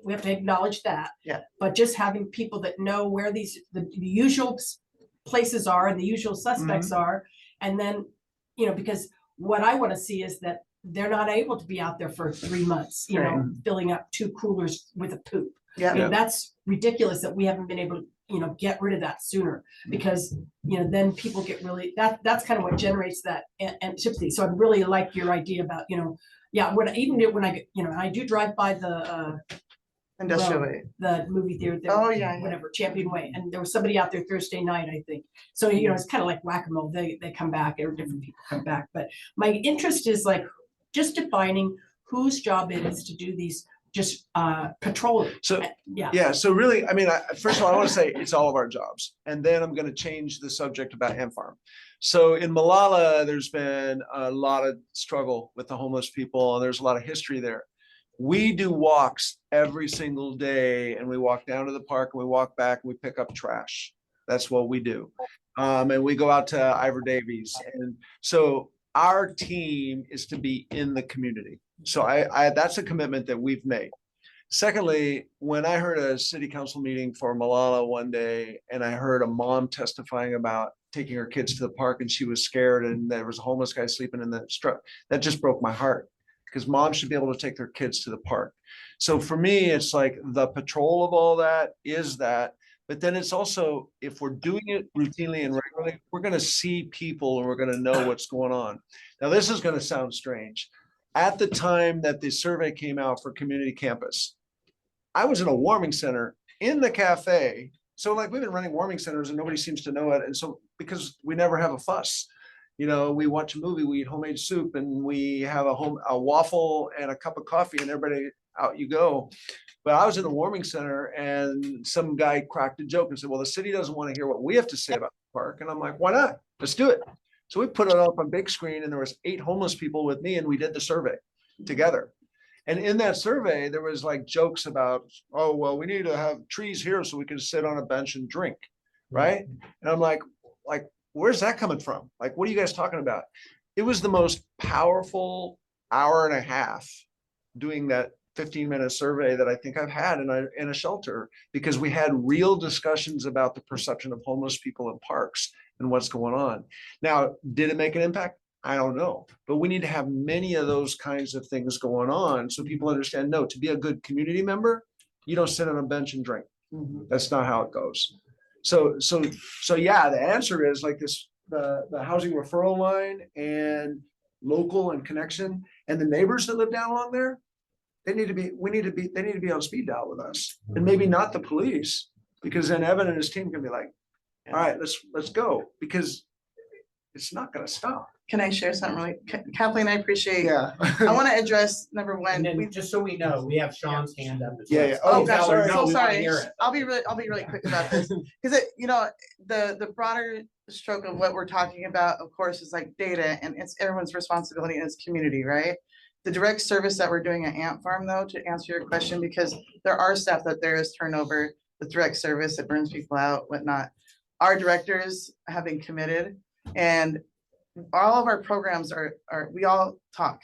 we have to acknowledge that.
Yeah.
But just having people that know where the usual places are and the usual suspects are, and then, because what I want to see is that they're not able to be out there for 3 months, filling up 2 coolers with a poop.
Yeah.
That's ridiculous that we haven't been able to, get rid of that sooner, because, then people get really, that's kind of what generates that antipathy. So I really like your idea about, when I do drive by the
Industrial
Road,
Way.
the movie theater there.
Oh, yeah, yeah.
Whatever, Champion Way, and there was somebody out there Thursday night, I think. So, you know, it's kind of like whack-a-mole, they come back, or different people come back, but my interest is like just defining whose job it is to do these, just patrolling.
So,
Yeah,
yeah, so really, I mean, first of all, I want to say it's all of our jobs. And then I'm going to change the subject about Ant Farm. So in Malala, there's been a lot of struggle with the homeless people, and there's a lot of history there. We do walks every single day, and we walk down to the park and we walk back and we pick up trash. That's what we do. And we go out to Ivor Davies. And so our team is to be in the community. So I that's a commitment that we've made. Secondly, when I heard a city council meeting for Malala one day, and I heard a mom testifying about taking her kids to the park, and she was scared, and there was a homeless guy sleeping in the truck, that just broke my heart, because moms should be able to take their kids to the park. So for me, it's like the patrol of all that is that, but then it's also, if we're doing it routinely and regularly, we're going to see people and we're going to know what's going on. Now, this is going to sound strange. At the time that the survey came out for community campus, I was in a warming center in the cafe. So like we've been running warming centers and nobody seems to know it. And so because we never have a fuss, you know, we watch a movie, we eat homemade soup, and we have a waffle and a cup of coffee, and everybody out you go. But I was in the warming center and some guy cracked a joke and said, well, the city doesn't want to hear what we have to say about the park. And I'm like, why not? Let's do it. So we put it up on big screen, and there was 8 homeless people with me, and we did the survey together. And in that survey, there was like jokes about, oh, well, we need to have trees here so we can sit on a bench and drink, right? And I'm like, where's that coming from? Like, what are you guys talking about? It was the most powerful hour and a half doing that 15-minute survey that I think I've had in a shelter, because we had real discussions about the perception of homeless people in parks and what's going on. Now, did it make an impact? I don't know, but we need to have many of those kinds of things going on so people understand, no, to be a good community member, you don't sit on a bench and drink. That's not how it goes. So yeah, the answer is like this, the housing referral line and local and connection, and the neighbors that live down along there, they need to be on speed dial with us, and maybe not the police, because then Evan and his team can be like, all right, let's go, because it's not going to stop.
Can I share something really, Kathleen, I appreciate,
Yeah.
I want to address number one.
And then
we-
just so we know, we have Sean's hand up. as
Yeah,
well.
yeah.
Oh,
Oh,
gosh,
sorry.
so
No, we wanna
sorry.
hear it.
I'll be really quick about this. Because you know, the broader stroke of what we're talking about, of course, is like data, and it's everyone's responsibility and it's community, right? The direct service that we're doing at Ant Farm, though, to answer your question, because there are stuff that there is turnover with direct service, it burns people out, whatnot. Our directors have been committed, and all of our programs are we all talk.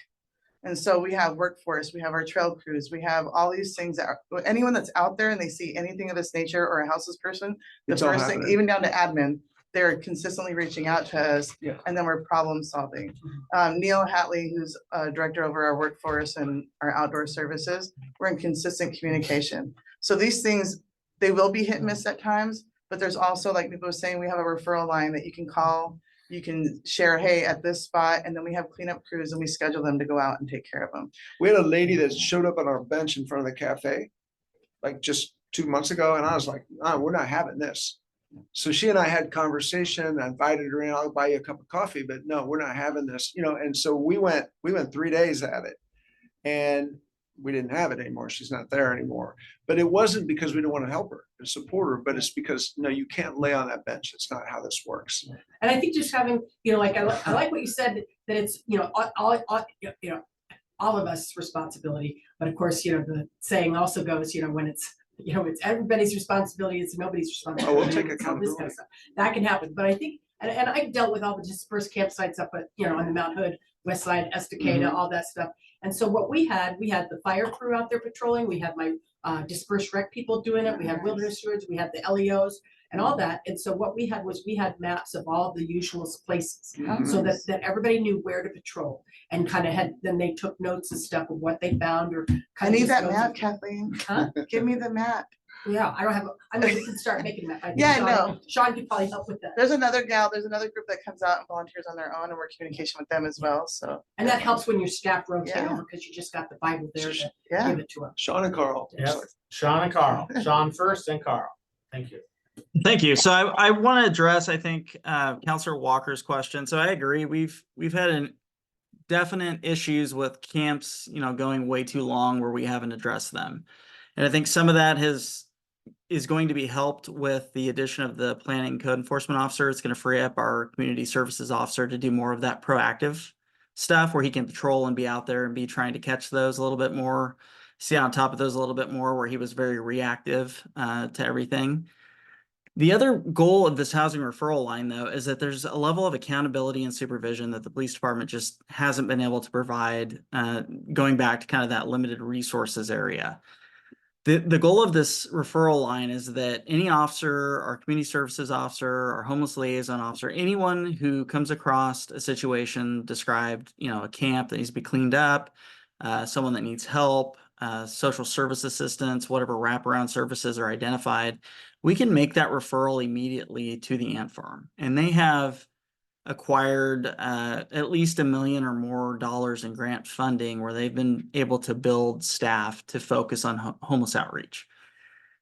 And so we have workforce, we have our trail crews, we have all these things that are, anyone that's out there and they see anything of this nature or a houseless person, the
It's all
first thing,
happening.
even down to admin, they're consistently reaching out to us.
Yeah.
And then we're problem solving. Neil Hatley, who's director over our workforce and our outdoor services, we're in consistent communication. So these things, they will be hit and miss at times, but there's also, like Nico was saying, we have a referral line that you can call. You can share, hey, at this spot, and then we have cleanup crews and we schedule them to go out and take care of them.
We had a lady that showed up on our bench in front of the cafe, like just 2 months ago, and I was like, oh, we're not having this. So she and I had conversation. I invited her in. I'll buy you a cup of coffee, but no, we're not having this, you know. And so we went 3 days at it, and we didn't have it anymore. She's not there anymore. But it wasn't because we didn't want to help her and support her, but it's because, no, you can't lay on that bench. It's not how this works.
and I think just having, you know, like, I like what you said, that it's, you know, all of us responsibility, but of course, you know, the saying also goes, you know, when it's, you know, it's everybody's responsibility, it's nobody's responsibility.
Oh, we'll take
and all this
accountability.
kind of stuff. That can happen, but I think, and I dealt with all the dispersed campsites up at, you know, on the Mount Hood, West Side, Estacada, all that stuff. And so what we had the fire crew out there patrolling, we had my dispersed rec people doing it, we had wilderness stewards, we had the LEOs and all that. And so what we had was, we had maps of all the usual places, so that everybody knew where to patrol, and kind of then they took notes and stuff of what they found, or
I
kind of
need
just
that
goes-
map, Kathleen.
Huh?
Give me the map.
Yeah, I don't have, I mean, we can start making that. I think
Yeah, I
Sean-
know.
Sean could probably help with that.
There's another group that comes out and volunteers on their own, and we're communication with them as well, so.
And that helps when your staff rotate
Yeah.
over, because you just got the Bible there to
Yeah,
give it to them.
Sean and Carl.
Yeah, Sean and Carl, Sean first and Carl. Thank you.
Thank you. So I want to address, I think, Counselor Walker's question. So I agree. We've had an definite issues with camps, going way too long where we haven't addressed them. And I think some of that is going to be helped with the addition of the planning code enforcement officer. It's going to free up our community services officer to do more of that proactive stuff where he can patrol and be out there and be trying to catch those a little bit more, stay on top of those a little bit more, where he was very reactive to everything. The other goal of this housing referral line, though, is that there's a level of accountability and supervision that the police department just hasn't been able to provide, going back to kind of that limited resources area. The goal of this referral line is that any officer, our community services officer, our homeless liaison officer, anyone who comes across a situation described, a camp that needs to be cleaned up, someone that needs help, social service assistance, whatever wraparound services are identified, we can make that referral immediately to the ant farm. And they have acquired at least $1 million or more in grant funding where they've been able to build staff to focus on homeless outreach.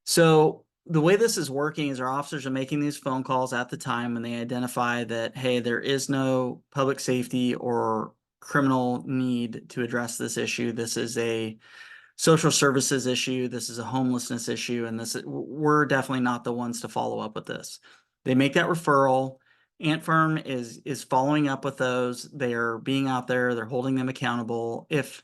So the way this is working is our officers are making these phone calls at the time when they identify that, hey, there is no public safety or criminal need to address this issue. This is a social services issue. This is a homelessness issue. And we're definitely not the ones to follow up with this. They make that referral. Ant Farm is following up with those. They are being out there. They're holding them accountable. If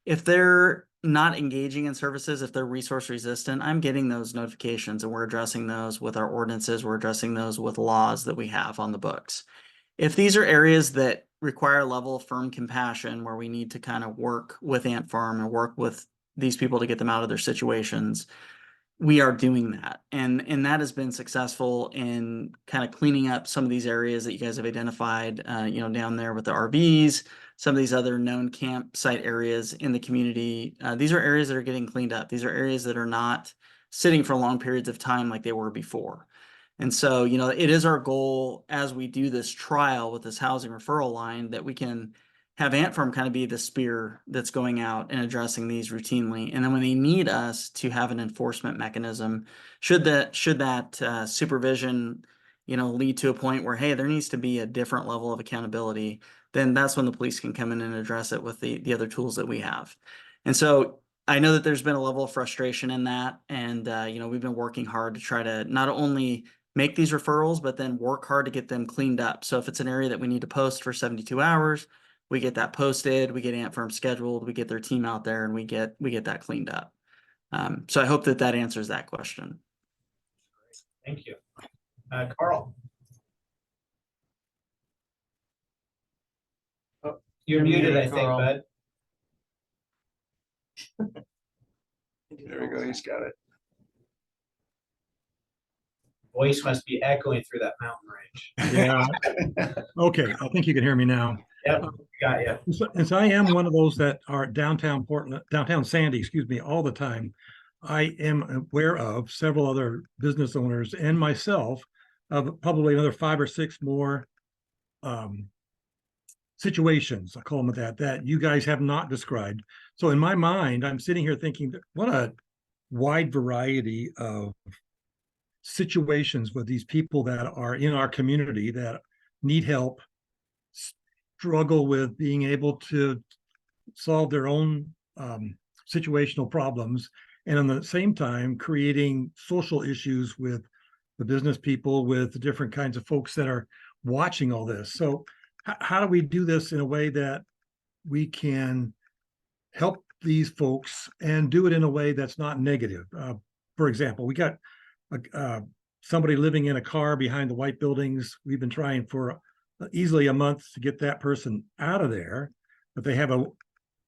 they're not engaging in services, if they're resource resistant, I'm getting those notifications and we're addressing those with our ordinances. We're addressing those with laws that we have on the books. If these are areas that require a level of firm compassion where we need to kind of work with Ant Farm and work with these people to get them out of their situations, we are doing that. And that has been successful in kind of cleaning up some of these areas that you guys have identified, down there with the RVs, some of these other known campsite areas in the community. These are areas that are getting cleaned up. These are areas that are not sitting for long periods of time like they were before. And so, it is our goal as we do this trial with this housing referral line that we can have Ant Farm kind of be the spear that's going out and addressing these routinely. And then when they need us to have an enforcement mechanism, should that supervision, lead to a point where, hey, there needs to be a different level of accountability, then that's when the police can come in and address it with the other tools that we have. And so I know that there's been a level of frustration in that. And, we've been working hard to try to not only make these referrals, but then work hard to get them cleaned up. So if it's an area that we need to post for 72 hours, we get that posted, we get Ant Farm scheduled, we get their team out there, and we get that cleaned up. So I hope that answers that question.
Thank you. Carl. Oh, you're muted, I think,
Carl.
bud.
There we go. He's got it.
Voice must be echoing through that mountain range.
Yeah. Okay, I think you can hear me now.
Yep, got you.
And so I am one of those that are downtown Sandy, all the time. I am aware of several other business owners and myself of probably another 5 or 6 more situations, I call them that you guys have not described. So in my mind, I'm sitting here thinking, what a wide variety of situations with these people that are in our community that need help, struggle with being able to solve their own situational problems, and at the same time creating social issues with the business people, with the different kinds of folks that are watching all this. So how do we do this in a way that we can help these folks and do it in a way that's not negative? For example, we got somebody living in a car behind the white buildings. We've been trying for easily a month to get that person out of there, but they have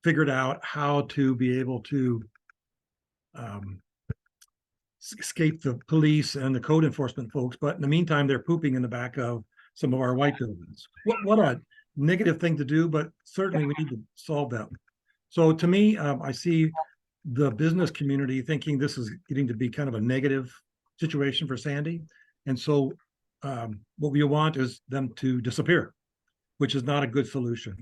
figured out how to be able to escape the police and the code enforcement folks. But in the meantime, they're pooping in the back of some of our white buildings. What a negative thing to do, but certainly we need to solve that. So to me, I see the business community thinking this is getting to be kind of a negative situation for Sandy. And so what we want is them to disappear, which is not a good solution.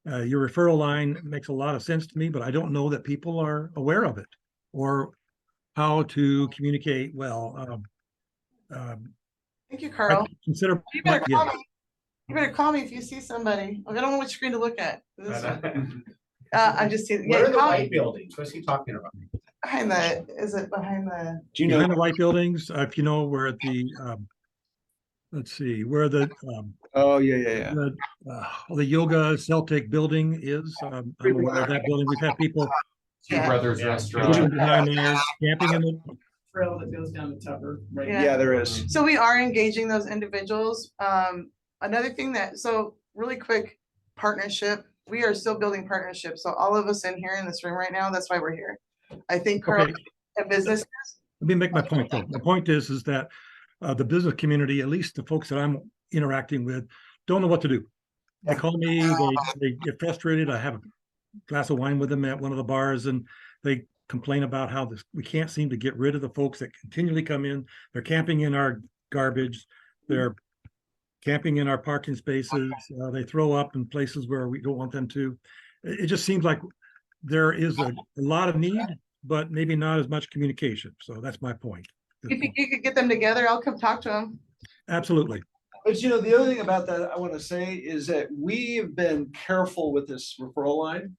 Your referral line makes a lot of sense to me, but I don't know that people are aware of it or how to communicate well.
Thank you, Carl.
Consider,
You better
yeah.
call me. You better call me if you see somebody. I don't know which screen to look at. This one. I'm just teasing.
What
Yeah,
are the
call
white
me
buildings? What's he talking about?
behind the, is it behind the?
Do you know?
Behind the white buildings, if you know where the, let's see, where the,
Oh, yeah.
the yoga Celtic building is. I'm aware of that building. We've had people
Two
Yeah.
Brothers
Yeah.
Restaurant.
behind there, camping in the,
trail that goes down to Tupper, right?
Yeah.
Yeah, there is.
So we are engaging those individuals. Another thing that, so really quick partnership, we are still building partnerships. So all of us in here in this room right now, that's why we're here. I think Carl,
okay,
a business,
let me make my point though. My point is that the business community, at least the folks that I'm interacting with, don't know what to do. They call me, they get frustrated. I have a glass of wine with them at one of the bars and they complain about how we can't seem to get rid of the folks that continually come in. They're camping in our garbage. They're camping in our parking spaces. They throw up in places where we don't want them to. It just seems like there is a lot of need, but maybe not as much communication. So that's my point.
if you could get them together, I'll come talk to them.
Absolutely.
But you know, the other thing about that I want to say is that we've been careful with this referral line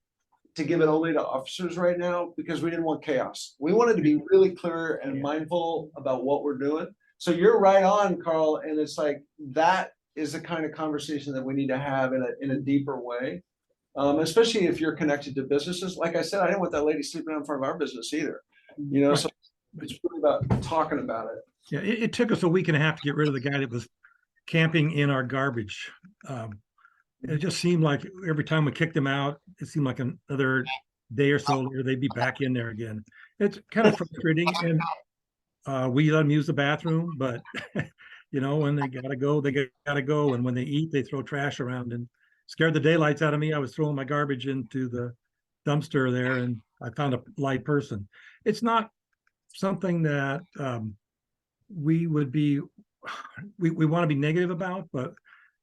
to give it only to officers right now because we didn't want chaos. We wanted to be really clear and mindful about what we're doing. So you're right on, Carl, and it's like that is the kind of conversation that we need to have in a deeper way. Especially if you're connected to businesses. Like I said, I didn't want that lady sleeping out in front of our business either. You know, so it's really about talking about it.
Yeah, it took us a week and a half to get rid of the guy that was camping in our garbage. It just seemed like every time we kicked him out, it seemed like another day or so later, they'd be back in there again. It's kind of frustrating. And we let them use the bathroom, but you know, when they gotta go, they gotta go. And when they eat, they throw trash around and scared the daylights out of me. I was throwing my garbage into the dumpster there and I found a light person. It's not something that we would be, we want to be negative about, but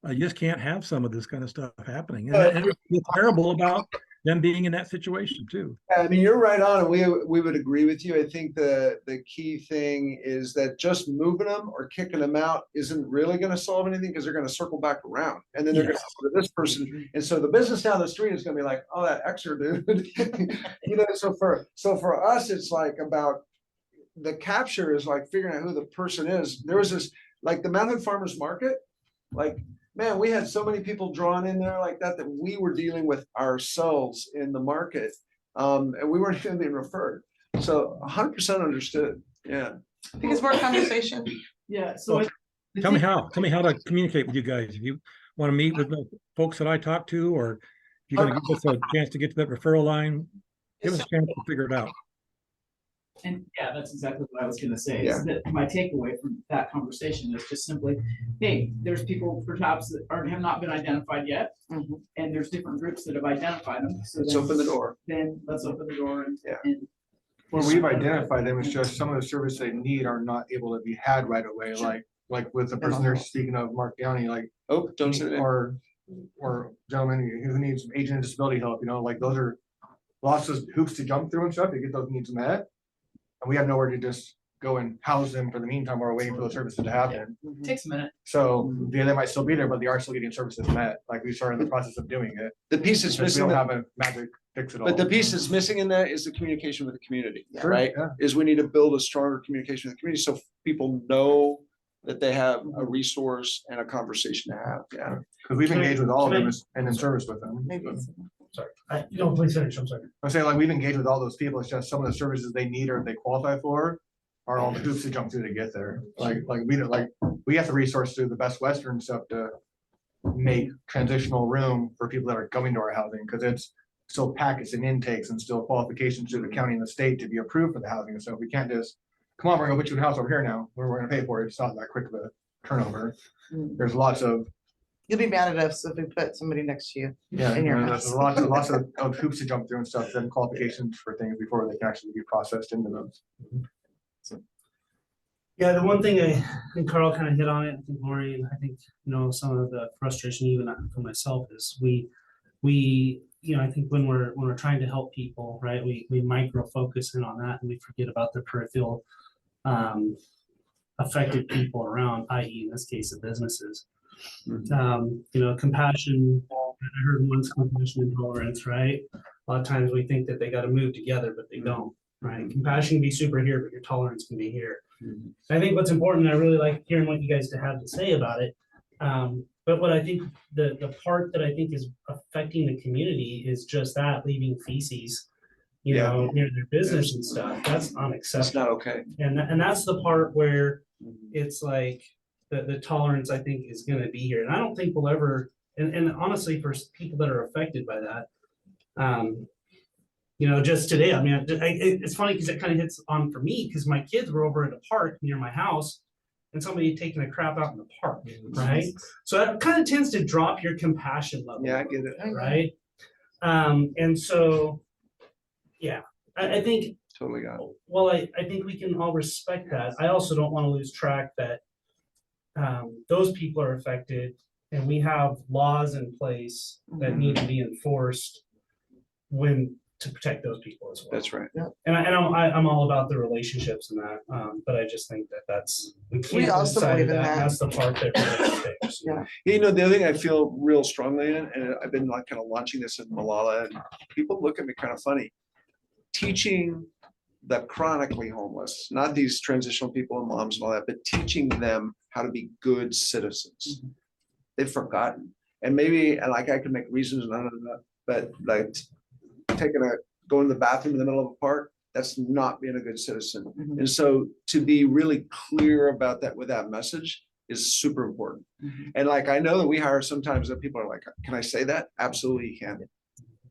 you just can't have some of this kind of stuff happening. And it's terrible about them being in that situation too.
I mean, you're right on, and we would agree with you. I think the key thing is that just moving them or kicking them out isn't really going to solve anything because they're going to circle back around, and then they're going to go to this person, and so the business down the street is going to be like, oh, that extra dude, you know. So for us, it's like about the capture is like figuring out who the person is. There was this like the Mount Hood Farmers Market, like. Man, we had so many people drawn in there like that we were dealing with ourselves in the market, and we weren't even being referred. So 100% understood. Yeah.
I think it's more conversation.
Yeah, so.
Tell me how to communicate with you guys. If you want to meet with the folks that I talked to, or if you're going to give us a chance to get to that referral line, give us a chance to figure it out.
And yeah, that's exactly what I was gonna say,
Yeah.
is that my takeaway from that conversation is just simply, hey, there's people perhaps that have not been identified yet.
Mhm.
And there's different groups that have identified them, so
Let's
then-
open the door.
Then let's open the door and.
Yeah.
and-
Where we've identified them, it's just some of the services they need are not able to be had right away, like with the person they're speaking of, Mark Downey, like.
Oh, don't say that.
Or gentlemen who needs some agent and disability help, you know, like those are lots of hoops to jump through and stuff to get those needs met. And we have nowhere to just go and house them for the meantime while we're waiting for those services to happen.
Takes a minute.
So yeah, they might still be there, but they are still getting services met, like we started the process of doing it.
The piece that's
Because we
missing,
don't have a magic fix it all.
but the piece that's missing in that is the communication with the community,
Sure,
right?
yeah.
Is we need to build a stronger communication with the community so people know that they have a resource and a conversation to have. Yeah.
Because we've engaged with all of
Can
them
I-
and in service with them.
Maybe it's-
Sorry. No, please finish. I'm sorry.
I'm saying like we've engaged with all those people. It's just some of the services they need or they qualify for are all the hoops to jump through to get there. Like we don't we have the resource through the Best Western stuff to make transitional room for people that are coming to our housing because it's still packets and intakes and still qualifications through the county and the state to be approved for the housing. So we can't just come on, we're gonna put you in a house over here now. We're gonna pay for it. It's not that quick of a turnover. There's lots of
You'll be mad at us if we put somebody next to you.
Yeah,
In your
there's
house.
lots of hoops to jump through and stuff, and qualifications for things before they can actually be processed into those.
Yeah, the one thing and Carl kind of hit on it, I think Lori, and I think, some of the frustration even for myself is we, I think when we're trying to help people, right, we micro focus in on that and we forget about the peripheral affected people around, i.e. in this case, the businesses. Compassion, I heard once compassion and tolerance, right? A lot of times we think that they got to move together, but they don't, right? Compassion can be super here, but your tolerance can be here. I think what's important, I really like hearing what you guys have to say about it. But what I think the part that I think is affecting the community is just that, leaving feces, near their business and stuff. That's unacceptable.
That's not okay.
And that's the part where it's like the tolerance, I think, is going to be here. And I don't think we'll ever, and honestly, for people that are affected by that, just today, I mean, it's funny because it kind of hits on for me because my kids were over at a park near my house and somebody had taken a crap out in the park, right? So that kind of tends to drop your compassion level.
Yeah, I get it.
Right? And so, yeah, I think,
Totally got it.
well, I think we can all respect that. I also don't want to lose track that those people are affected and we have laws in place that need to be enforced to protect those people as well.
That's right.
And I'm all about the relationships and that, but I just think we can't lose
also
sight of
believe in that.
and that's the part that really sticks.
Yeah.
The other thing I feel real strongly in, and I've been like kind of launching this in Malala, and people look at me kind of funny, teaching the chronically homeless, not these transitional people and moms and all that, but teaching them how to be good citizens. They've forgotten. And maybe, and like I could make reasons, but like going to the bathroom in the middle of a park, that's not being a good citizen. And so to be really clear about that with that message is super important. And like, I know that we hire sometimes that people are like, can I say that? Absolutely you can.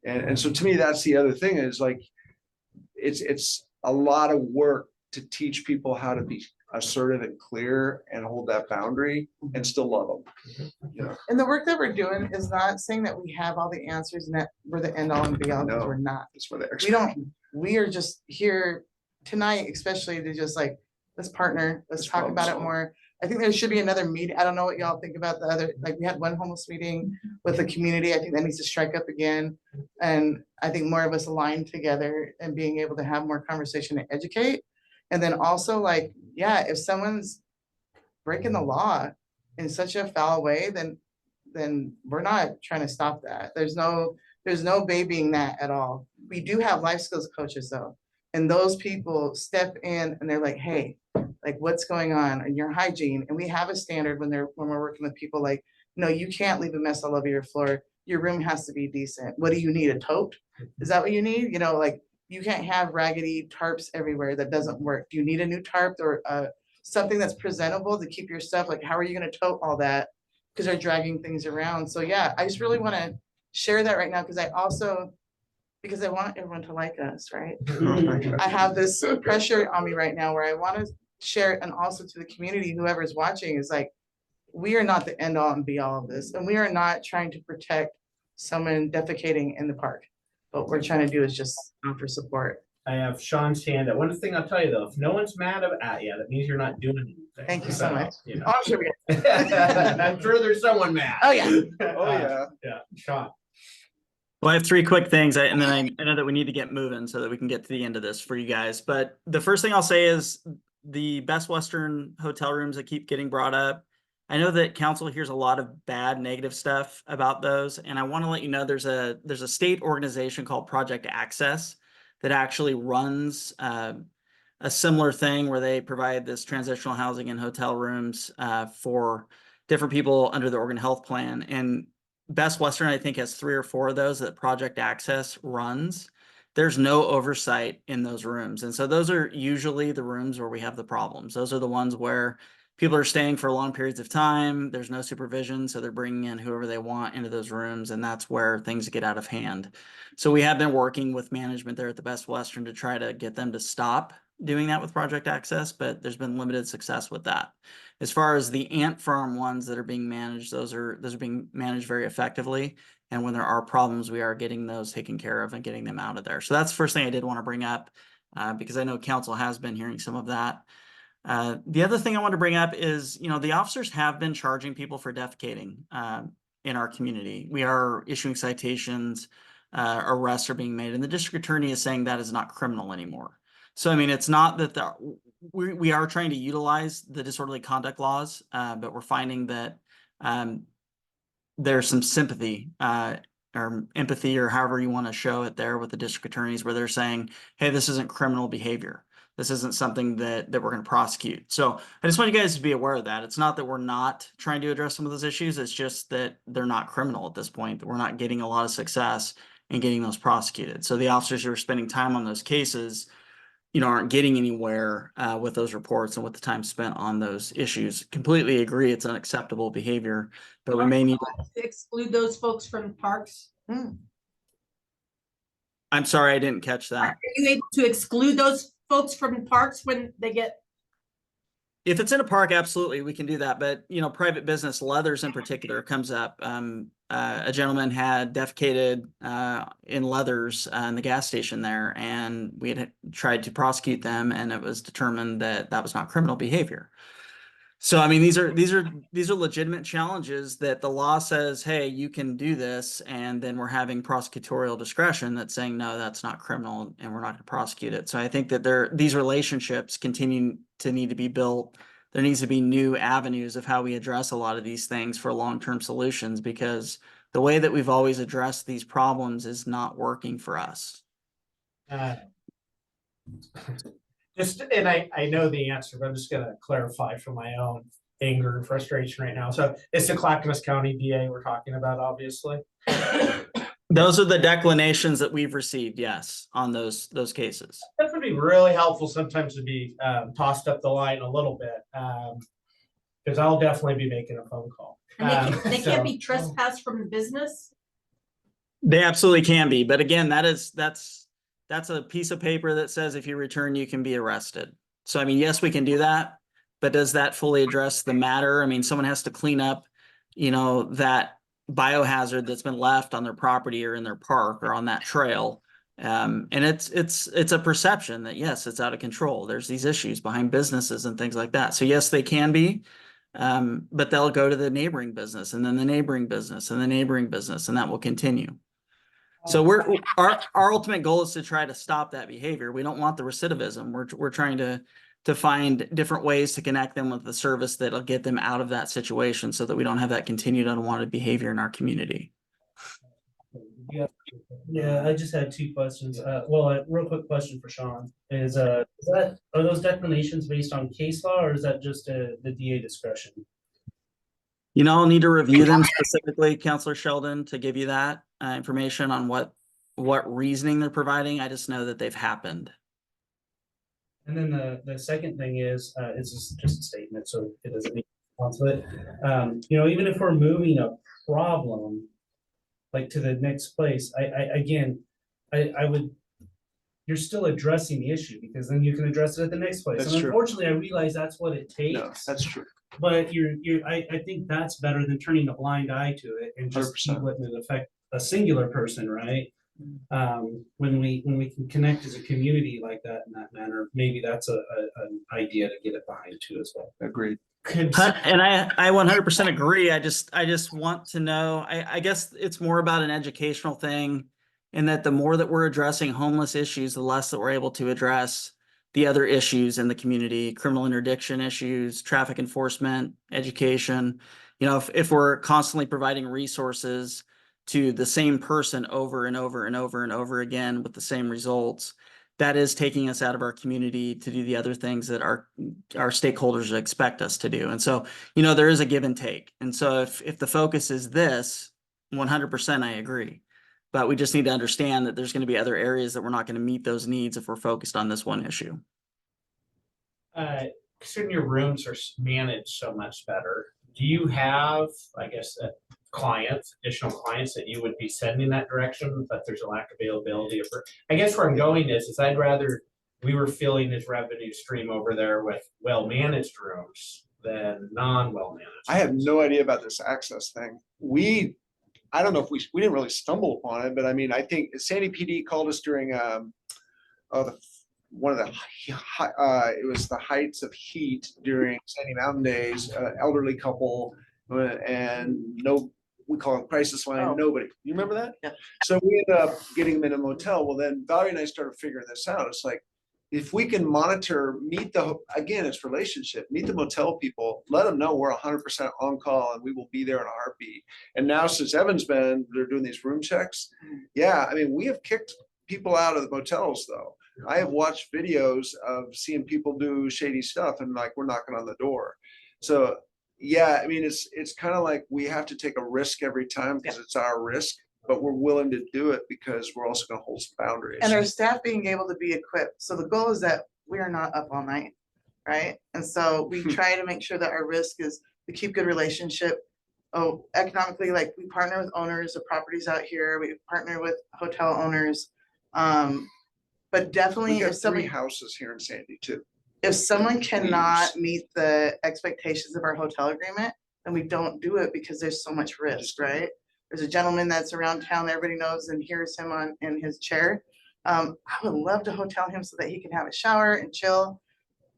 And so to me, that's the other thing is like, it's a lot of work to teach people how to be assertive and clear and hold that boundary and still love them.
And the work that we're doing is not saying that we have all the answers and that we're the end all and be all, because we're not.
That's where they're.
We are just here tonight, especially to just like, let's partner, let's talk about it more. I think there should be another meeting. I don't know what y'all think about the other, like we had one homeless meeting with the community. I think that needs to strike up again. And I think more of us aligned together and being able to have more conversation and educate. And then also like, yeah, if someone's breaking the law in such a foul way, then we're not trying to stop that. There's no babying that at all. We do have life skills coaches though. And those people step in and they're like, hey, like what's going on in your hygiene? And we have a standard when we're working with people like, no, you can't leave a mess all over your floor. Your room has to be decent. What do you need? A tote? Is that what you need? Like you can't have raggedy tarps everywhere. That doesn't work. Do you need a new tarp or something that's presentable to keep your stuff? Like, how are you going to tote all that? Because they're dragging things around. So yeah, I just really want to share that right now because I want everyone to like us, right? I have this pressure on me right now where I want to share it and also to the community, whoever's watching is like, we are not the end all and be all of this. And we are not trying to protect someone defecating in the park. What we're trying to do is just offer support.
I have Sean's hand up. One thing I'll tell you though, if no one's mad at you, that means you're not doing anything.
Thank you so much.
You know.
Oh, I'm sure we
I'm sure there's someone mad.
Oh, yeah.
Oh, yeah.
Yeah, Sean.
Well, I have three quick things, and then I know that we need to get moving so that we can get to the end of this for you guys. But the first thing I'll say is the Best Western hotel rooms that keep getting brought up. I know that council hears a lot of bad, negative stuff about those, and I want to let you know there's a state organization called Project Access that actually runs a similar thing where they provide this transitional housing and hotel rooms for different people under the Oregon Health Plan. And Best Western, I think, has 3 or 4 of those that Project Access runs. There's no oversight in those rooms. And so those are usually the rooms where we have the problems. Those are the ones where people are staying for long periods of time. There's no supervision. So they're bringing in whoever they want into those rooms. And that's where things get out of hand. So we have been working with management there at the Best Western to try to get them to stop doing that with Project Access, but there's been limited success with that. As far as the ant farm ones that are being managed, those are being managed very effectively. And when there are problems, we are getting those taken care of and getting them out of there. So that's the first thing I did want to bring up, because I know council has been hearing some of that. The other thing I want to bring up is, the officers have been charging people for defecating in our community. We are issuing citations, arrests are being made, and the district attorney is saying that is not criminal anymore. So, I mean, it's not that we are trying to utilize the disorderly conduct laws, but we're finding that there's some sympathy or empathy, or however you want to show it there, with the district attorneys, where they're saying, hey, this isn't criminal behavior. This isn't something that we're going to prosecute. So I just want you guys to be aware of that. It's not that we're not trying to address some of those issues. It's just that they're not criminal at this point. We're not getting a lot of success in getting those prosecuted. So the officers who are spending time on those cases, aren't getting anywhere with those reports and with the time spent on those issues. Completely agree, it's unacceptable behavior, but we may need
to exclude those folks from parks.
I'm sorry, I didn't catch that.
Are you able to exclude those folks from parks when they get?
If it's in a park, absolutely, we can do that. But, private business, Leathers in particular comes up. A gentleman had defecated in Leathers in the gas station there, and we had tried to prosecute them, and it was determined that that was not criminal behavior. So, I mean, these are legitimate challenges that the law says, hey, you can do this, and then we're having prosecutorial discretion that's saying, no, that's not criminal, and we're not going to prosecute it. So I think that these relationships continue to need to be built. There needs to be new avenues of how we address a lot of these things for long-term solutions, because the way that we've always addressed these problems is not working for us.
And I know the answer, but I'm just gonna clarify for my own anger and frustration right now. So it's the Clackamas County DA we're talking about, obviously.
Those are the declinations that we've received, yes, on those cases.
That would be really helpful sometimes to be tossed up the line a little bit, because I'll definitely be making a phone call.
And they can't be trespassed from the business?
They absolutely can be, but again, that's a piece of paper that says if you return, you can be arrested. So, I mean, yes, we can do that, but does that fully address the matter? I mean, someone has to clean up, that biohazard that's been left on their property or in their park or on that trail. And it's a perception that, yes, it's out of control. There's these issues behind businesses and things like that. So yes, they can be, but they'll go to the neighboring business, and then the neighboring business, and the neighboring business, and that will continue. So our ultimate goal is to try to stop that behavior. We don't want the recidivism. We're trying to find different ways to connect them with the service that'll get them out of that situation, so that we don't have that continued unwanted behavior in our community.
Yeah, I just had two questions. A real quick question for Sean is are those declinations based on case law, or is that just the DA discretion?
I'll need to review them specifically, Counselor Sheldon, to give you that information on what reasoning they're providing. I just know that they've happened.
And then the second thing is, it's just a statement, so it doesn't need to answer it. Even if we're moving a problem like to the next place, I would, you're still addressing the issue, because then you can address it at the next place.
That's
And
true.
unfortunately, I realize that's what it takes.
No, that's true.
But I think that's better than turning a blind eye to it and just
100%.
letting it affect a singular person, right? When we can connect as a community like that in that manner, maybe that's an idea to get it behind too as well.
Agreed.
And I 100% agree. I just want to know, I guess it's more about an educational thing, in that the more that we're addressing homeless issues, the less that we're able to address the other issues in the community, criminal interdiction issues, traffic enforcement, education. If we're constantly providing resources to the same person over and over and over and over again with the same results, that is taking us out of our community to do the other things that our stakeholders expect us to do. And so, there is a give and take. And so if the focus is this, 100% I agree. But we just need to understand that there's going to be other areas that we're not going to meet those needs if we're focused on this one issue.
Considering your rooms are managed so much better, do you have, I guess, additional clients that you would be sending that direction, but there's a lack of availability? I guess where I'm going is I'd rather we were filling his revenue stream over there with well-managed rooms than non-well-managed.
I have
rooms.
no idea about this access thing. I don't know if we didn't really stumble upon it, but I mean, I think Sandy PD called us during, one of the, it was the heights of heat during Sandy Mountain Days, elderly couple, and we call it crisis line,
Oh.
nobody. You remember that?
Yeah.
So we ended up getting them in a motel. Well, then Valerie and I started figuring this out. It's like, if we can monitor, again, it's relationship, meet the motel people, let them know we're 100% on call and we will be there in a heartbeat. And now since Evan's been, they're doing these room checks. Yeah, I mean, we have kicked people out of the motels though. I have watched videos of seeing people do shady stuff and like, we're knocking on the door. So yeah, I mean, it's kind of like we have to take a risk every time because it's our risk, but we're willing to do it because we're also gonna hold some boundaries.
And our staff being able to be equipped. So the goal is that we are not up all night, right? And so we try to make sure that our risk is we keep good relationship. Oh, economically, like we partner with owners of properties out here. We partner with hotel owners. But definitely
We got
if somebody,
3 houses here in Sandy too.
if someone cannot meet the expectations of our hotel agreement, then we don't do it because there's so much risk, right? There's a gentleman that's around town, everybody knows and hears him in his chair. I would love to hotel him so that he can have a shower and chill.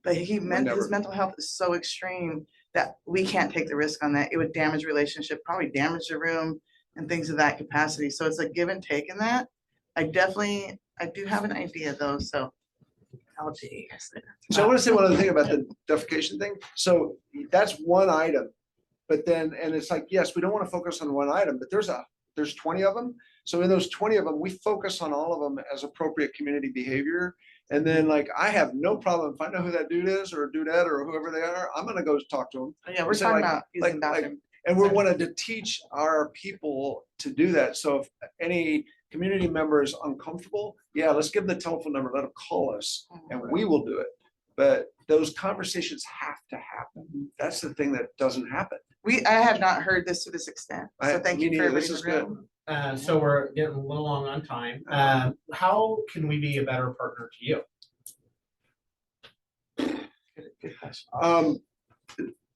But his
never-
mental health is so extreme that we can't take the risk on that. It would damage relationship, probably damage the room and things of that capacity. So it's a give and take in that. I do have an idea though, so I'll tell you guys later.
So I want to say one other thing about the defecation thing. So that's one item. But then, and it's like, yes, we don't want to focus on one item, but there's 20 of them. So in those 20 of them, we focus on all of them as appropriate community behavior. And then like, I have no problem if I know who that dude is or dudette or whoever they are, I'm gonna go talk to them.
Yeah, we're
So,
talking
like-
about using
like-
bathroom.
And we wanted to teach our people to do that. So if any community member is uncomfortable, yeah, let's give them the telephone number, let them call us and we will do it. But those conversations have to happen. That's the thing that doesn't happen.
I have not heard this to this extent. So thank
Me
you for
neither.
everybody.
This is
for
good.
bringing-
So we're getting a little long on time. How can we be a better partner to you?
Good question.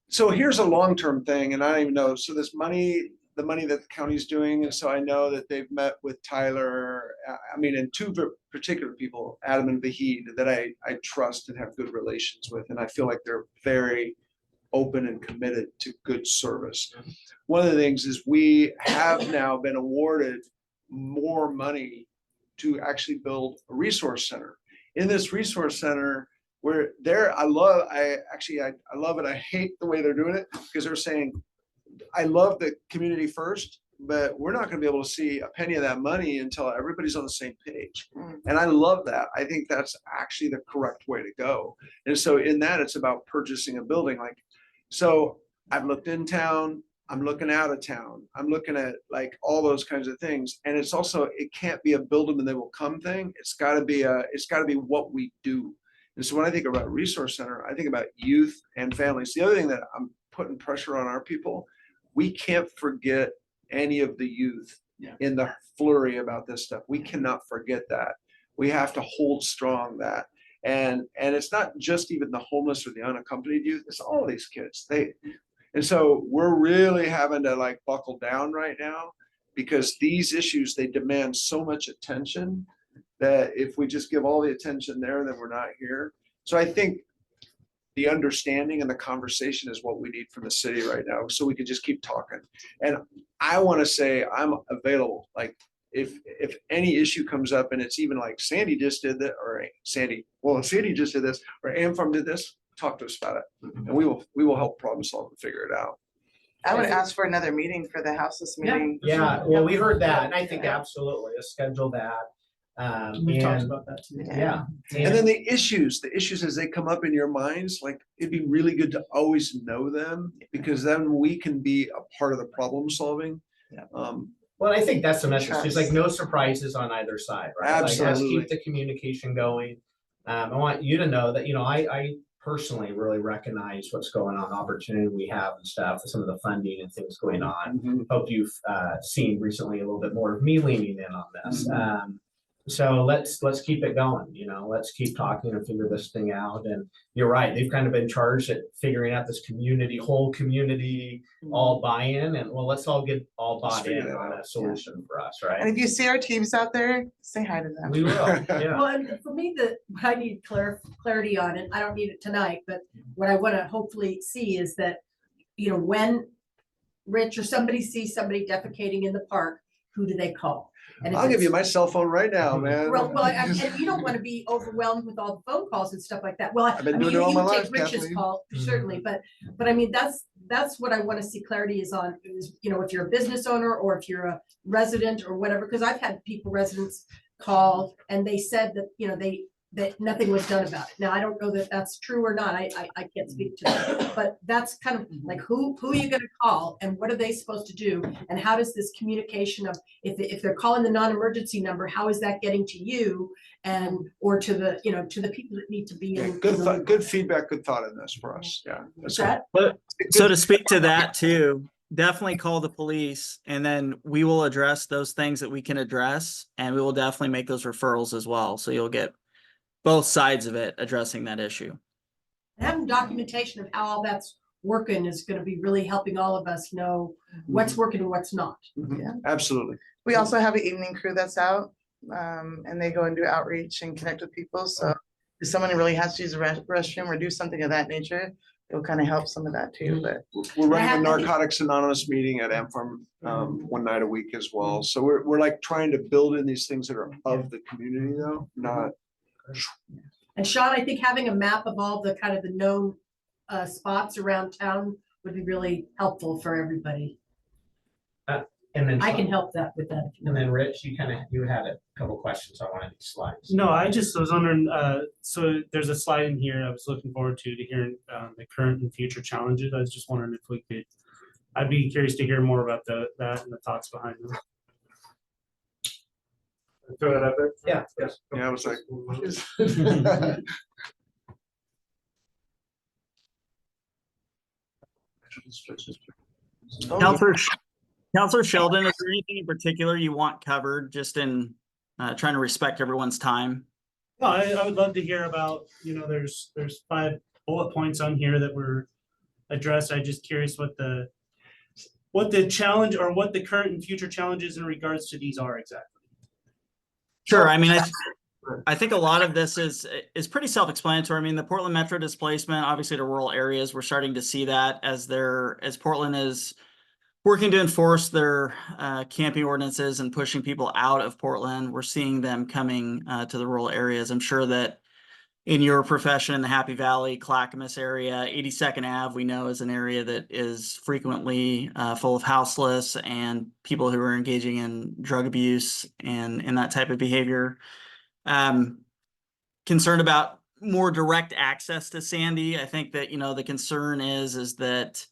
So here's a long-term thing, and I don't even know, so this money, the money that the county's doing, and so I know that they've met with Tyler, I mean, and 2 particular people, Adam and Vahid, that I trust and have good relations with, and I feel like they're very open and committed to good service. One of the things is we have now been awarded more money to actually build a resource center. In this resource center, where I love it. I hate the way they're doing it because they're saying, I love the community first, but we're not gonna be able to see a penny of that money until everybody's on the same page. And I love that. I think that's actually the correct way to go. And so in that, it's about purchasing a building. Like, so I've looked in town, I'm looking out of town, I'm looking at like all those kinds of things. And it's also, it can't be a build them and they will come thing. It's gotta be what we do. And so when I think about resource center, I think about youth and families. The other thing that I'm putting pressure on our people, we can't forget any of the youth in the flurry about this stuff. We cannot forget that. We have to hold strong that. And it's not just even the homeless or the unaccompanied youth, it's all these kids. And so we're really having to like buckle down right now because these issues, they demand so much attention that if we just give all the attention there, then we're not here. So I think the understanding and the conversation is what we need from the city right now. So we could just keep talking. And I want to say I'm available. Like if any issue comes up and it's even like Sandy just did that or Sandy just did this or AmFarm did this, talk to us about it. And we will help problem solve and figure it out.
I would ask for another meeting for the houseless meeting.
Yeah, well, we heard that, and I think absolutely, let's schedule that.
We talked
And
about that too.
yeah.
And then the issues as they come up in your minds, like it'd be really good to always know them because then we can be a part of the problem solving.
Well, I think that's the message. There's like no surprises on either side, right? Like, let's
Absolutely.
keep the communication going. I want you to know that, I personally really recognize what's going on, opportunity we have and stuff, some of the funding and things going on. Hope you've seen recently a little bit more of me leaning in on this. So let's keep it going, you know, let's keep talking and figure this thing out. And you're right, they've kind of been charged at figuring out this community, whole community, all buy-in, and well, let's all get all
Let's
bought
figure
in
that
on
out.
a solution for us,
And
right?
if you see our teams out there, say hi to them.
We will, yeah.
Well, and for me, what I need clarity on, and I don't need it tonight, but what I want to hopefully see is that, you know, when Rich or somebody sees somebody defecating in the park, who do they call? And if
I'll give you
it's-
my cell phone right now, man.
Well, and you don't want to be overwhelmed with all the phone calls and stuff like that. Well, I
I've been
mean,
doing it all
you
my
can
life,
take Rich's
Kathleen.
call, certainly, but I mean, that's what I want to see clarity is on, is, you know, if you're a business owner or if you're a resident or whatever, because I've had residents call and they said that, you know, that nothing was done about it. Now, I don't know that that's true or not. I can't speak to that, but that's kind of like, who are you gonna call and what are they supposed to do? And how does this communication of, if they're calling the non-emergency number, how is that getting to you? And, or to the, you know, to the people that need to be in.
Good feedback, good thought in this for us, yeah.
What's that?
So to speak to that too, definitely call the police and then we will address those things that we can address and we will definitely make those referrals as well. So you'll get both sides of it addressing that issue.
Having documentation of how all that's working is gonna be really helping all of us know what's working and what's not.
Yeah.
Absolutely.
We also have an evening crew that's out, and they go and do outreach and connect with people. So if someone really has to use a restroom or do something of that nature, it'll kind of help some of that too, but.
We're running a
I think-
Narcotics Anonymous meeting at AmFarm one night a week as well. So we're like trying to build in these things that are of the community though, not.
And Sean, I think having a map of all the kind of the known spots around town would be really helpful for everybody.
And then,
I can help that with that.
and then Rich, you had a couple questions on one of these slides.
No, I just was wondering, so there's a slide in here I was looking forward to hearing the current and future challenges. I was just wondering if we could, I'd be curious to hear more about that and the thoughts behind them. Throw that up there?
Yeah, yes.
Yeah, I was like.
Counselor Sheldon, is there anything in particular you want covered just in trying to respect everyone's time?
No, I would love to hear about, you know, there's 5 bullet points on here that were addressed. I'm just curious what the challenge or what the current and future challenges in regards to these are exactly.
Sure. I mean, I think a lot of this is pretty self-explanatory. I mean, the Portland Metro displacement, obviously to rural areas, we're starting to see that as Portland is working to enforce their camping ordinances and pushing people out of Portland. We're seeing them coming to the rural areas. I'm sure that in your profession in the Happy Valley, Clackamas area, 82nd Ave, we know is an area that is frequently full of houseless and people who are engaging in drug abuse and that type of behavior. Concerned about more direct access to Sandy. I think that, you know, the concern is that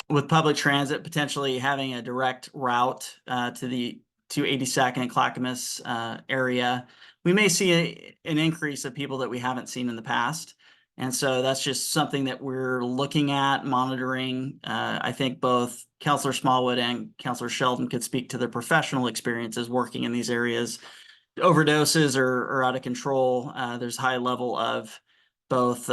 with public transit potentially having a direct route to 82nd and Clackamas area, we may see an increase of people that we haven't seen in the past. And so that's just something that we're looking at, monitoring. I think both Councilor Smallwood and Councilor Sheldon could speak to their professional experiences working in these areas. Overdoses are out of control. There's high level of both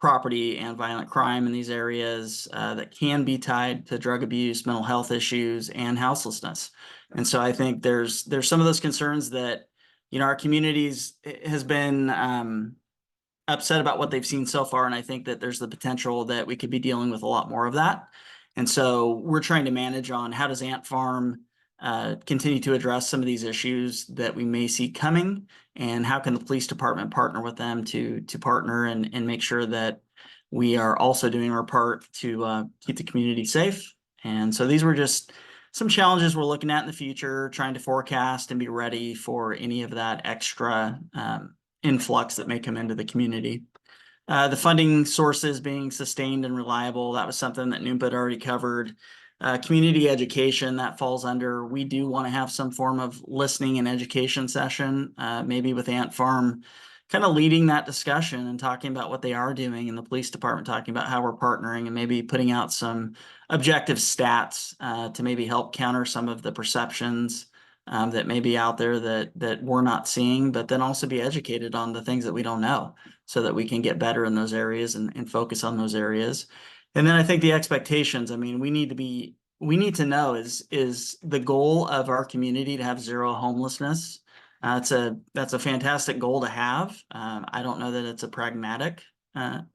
property and violent crime in these areas that can be tied to drug abuse, mental health issues, and houselessness. And so I think there's some of those concerns that, you know, our communities has been upset about what they've seen so far. And I think that there's the potential that we could be dealing with a lot more of that. And so we're trying to manage on how does Ant Farm continue to address some of these issues that we may see coming, and how can the police department partner with them to partner and make sure that we are also doing our part to keep the community safe. And so these were just some challenges we're looking at in the future, trying to forecast and be ready for any of that extra influx that may come into the community. The funding sources being sustained and reliable, that was something that Noompa had already covered. Community education, that falls under, we do want to have some form of listening and education session, maybe with Ant Farm kind of leading that discussion and talking about what they are doing, and the police department talking about how we're partnering, and maybe putting out some objective stats to maybe help counter some of the perceptions that may be out there that we're not seeing, but then also be educated on the things that we don't know so that we can get better in those areas and focus on those areas. And then I think the expectations, I mean, we need to know is the goal of our community to have zero homelessness. That's a fantastic goal to have. I don't know that it's a pragmatic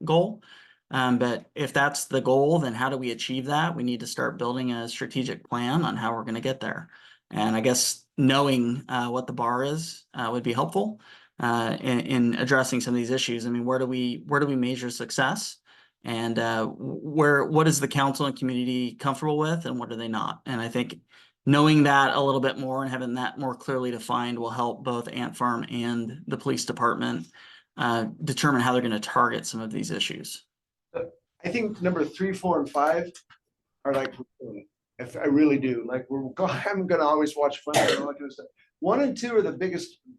goal. But if that's the goal, then how do we achieve that? We need to start building a strategic plan on how we're going to get there. And I guess knowing what the bar is would be helpful in addressing some of these issues. I mean, where do we measure success? And what is the council and community comfortable with, and what are they not? And I think knowing that a little bit more and having that more clearly defined will help both Ant Farm and the police department determine how they're going to target some of these issues.
I think number 3, 4, and 5 are like, if I really do, like I'm gonna always watch fun and all that kind of stuff. 1 and 2 are the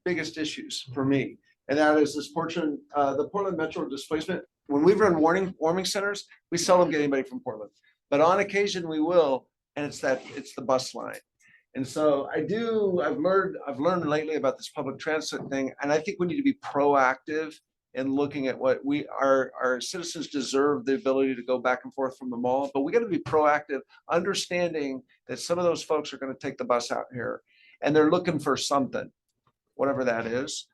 biggest issues for me, and that is this portion, the Portland Metro displacement. When we run warming centers, we seldom get anybody from Portland, but on occasion we will, and it's the bus line. And so I've learned lately about this public transit thing, and I think we need to be proactive and looking at what our citizens deserve the ability to go back and forth from the mall, but we got to be proactive, understanding that some of those folks are going to take the bus out here and they're looking for something, whatever that is.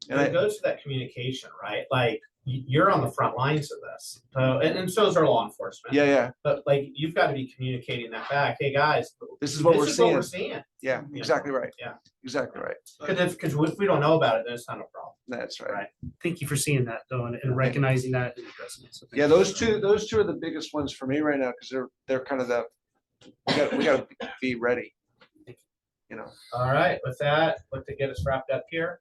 And it goes to that communication, right? Like you're on the front lines of this. So, and so is our law enforcement.
Yeah.
But like, you've got to be communicating that back. Hey guys,
this is what we're seeing.
Yeah,
exactly right.
Yeah,
exactly right.
Because if we don't know about it, then it's not a problem.
That's right.
Thank you for seeing that though, and recognizing that and addressing it. So thank
Yeah,
you.
those two are the biggest ones for me right now, because they're kind of we got to be ready. You know.
All right, with that, look to get us wrapped up here.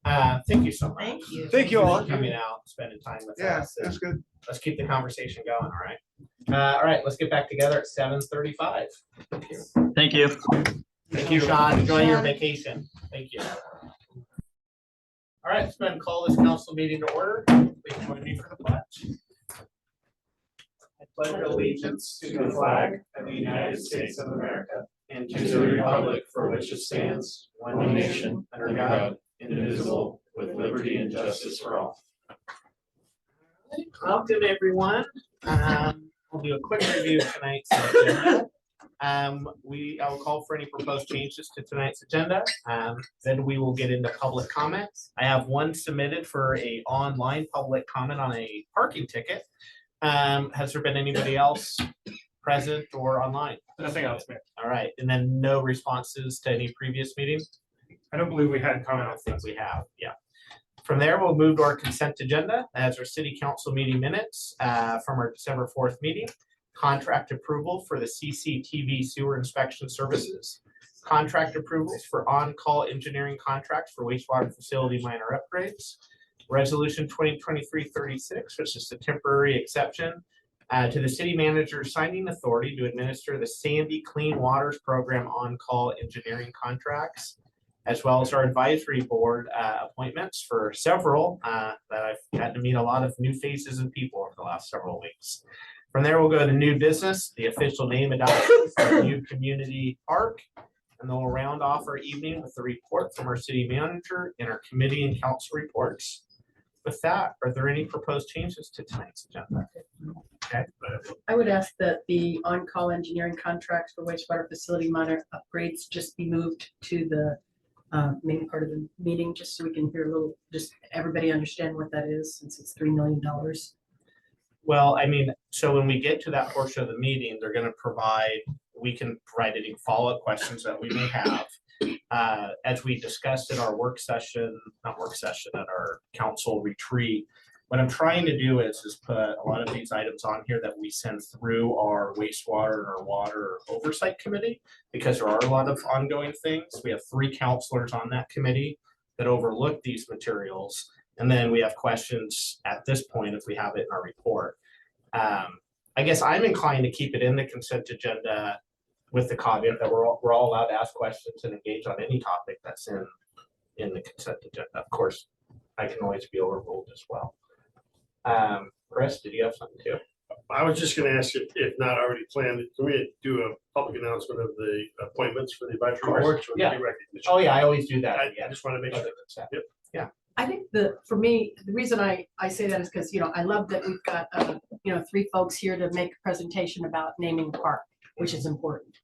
Thank you so much.
Thank you.
Thank you all.
For coming out, spending time with
Yeah,
us.
that's good.
Let's keep the conversation going. All right. All right, let's get back together at 7:35.
Thank you.
Thank you, Sean. Enjoy your vacation. Thank you. All right, let's go ahead and call this council meeting to order. Please join me for the pledge. I pledge allegiance to the flag of the United States of America and to the republic for which it stands, one nation, under God, indivisible, with liberty and justice for all. Welcome, everyone. We'll do a quick review of tonight's agenda. I will call for any proposed changes to tonight's agenda. Then we will get into public comments. I have one submitted for a online public comment on a parking ticket. Has there been anybody else present or online?
Nothing else, Mayor.
All right, and then no responses to any previous meeting?
I don't believe we had
I don't
comments.
think we have, yeah. From there, we'll move to our consent agenda as our city council meeting minutes from our December 4th meeting. Contract approval for the CCTV sewer inspection services. Contract approvals for on-call engineering contracts for wastewater facility minor upgrades. Resolution 2023-36, which is a temporary exception to the city manager signing authority to administer the Sandy Clean Waters Program on-call engineering contracts, as well as our advisory board appointments for several that I've had to meet a lot of new faces and people over the last several weeks. From there, we'll go to new business, the official name adoption for the new community park. And then we'll round off our evening with the report from our city manager and our committee and council reports. With that, are there any proposed changes to tonight's agenda? Okay.
I would ask that the on-call engineering contracts for wastewater facility minor upgrades just be moved to the main part of the meeting, just so we can hear a little, just everybody understand what that is, since it's $3 million.
Well, I mean, so when we get to that portion of the meeting, they're going to we can provide any follow-up questions that we may have. As we discussed in our at our council retreat, what I'm trying to do is put a lot of these items on here that we send through our wastewater and our water oversight committee, because there are a lot of ongoing things. We have 3 counselors on that committee that overlook these materials. And then we have questions at this point if we have it in our report. I guess I'm inclined to keep it in the consent agenda with the caveat that we're all allowed to ask questions and engage on any topic that's in the consent agenda. Of course, I can always be overruled as well. Chris, did you have something too?
I was just gonna ask if not already planned, can we do a public announcement of the appointments for the advisory
course,
board? So we
yeah.
get recognition?
Oh, yeah, I always do that.
I
Yeah.
just want to make sure. Yep.
I think for me, the reason I say that is because, I love that we've got, 3 folks here to make a presentation about naming the park, which is important.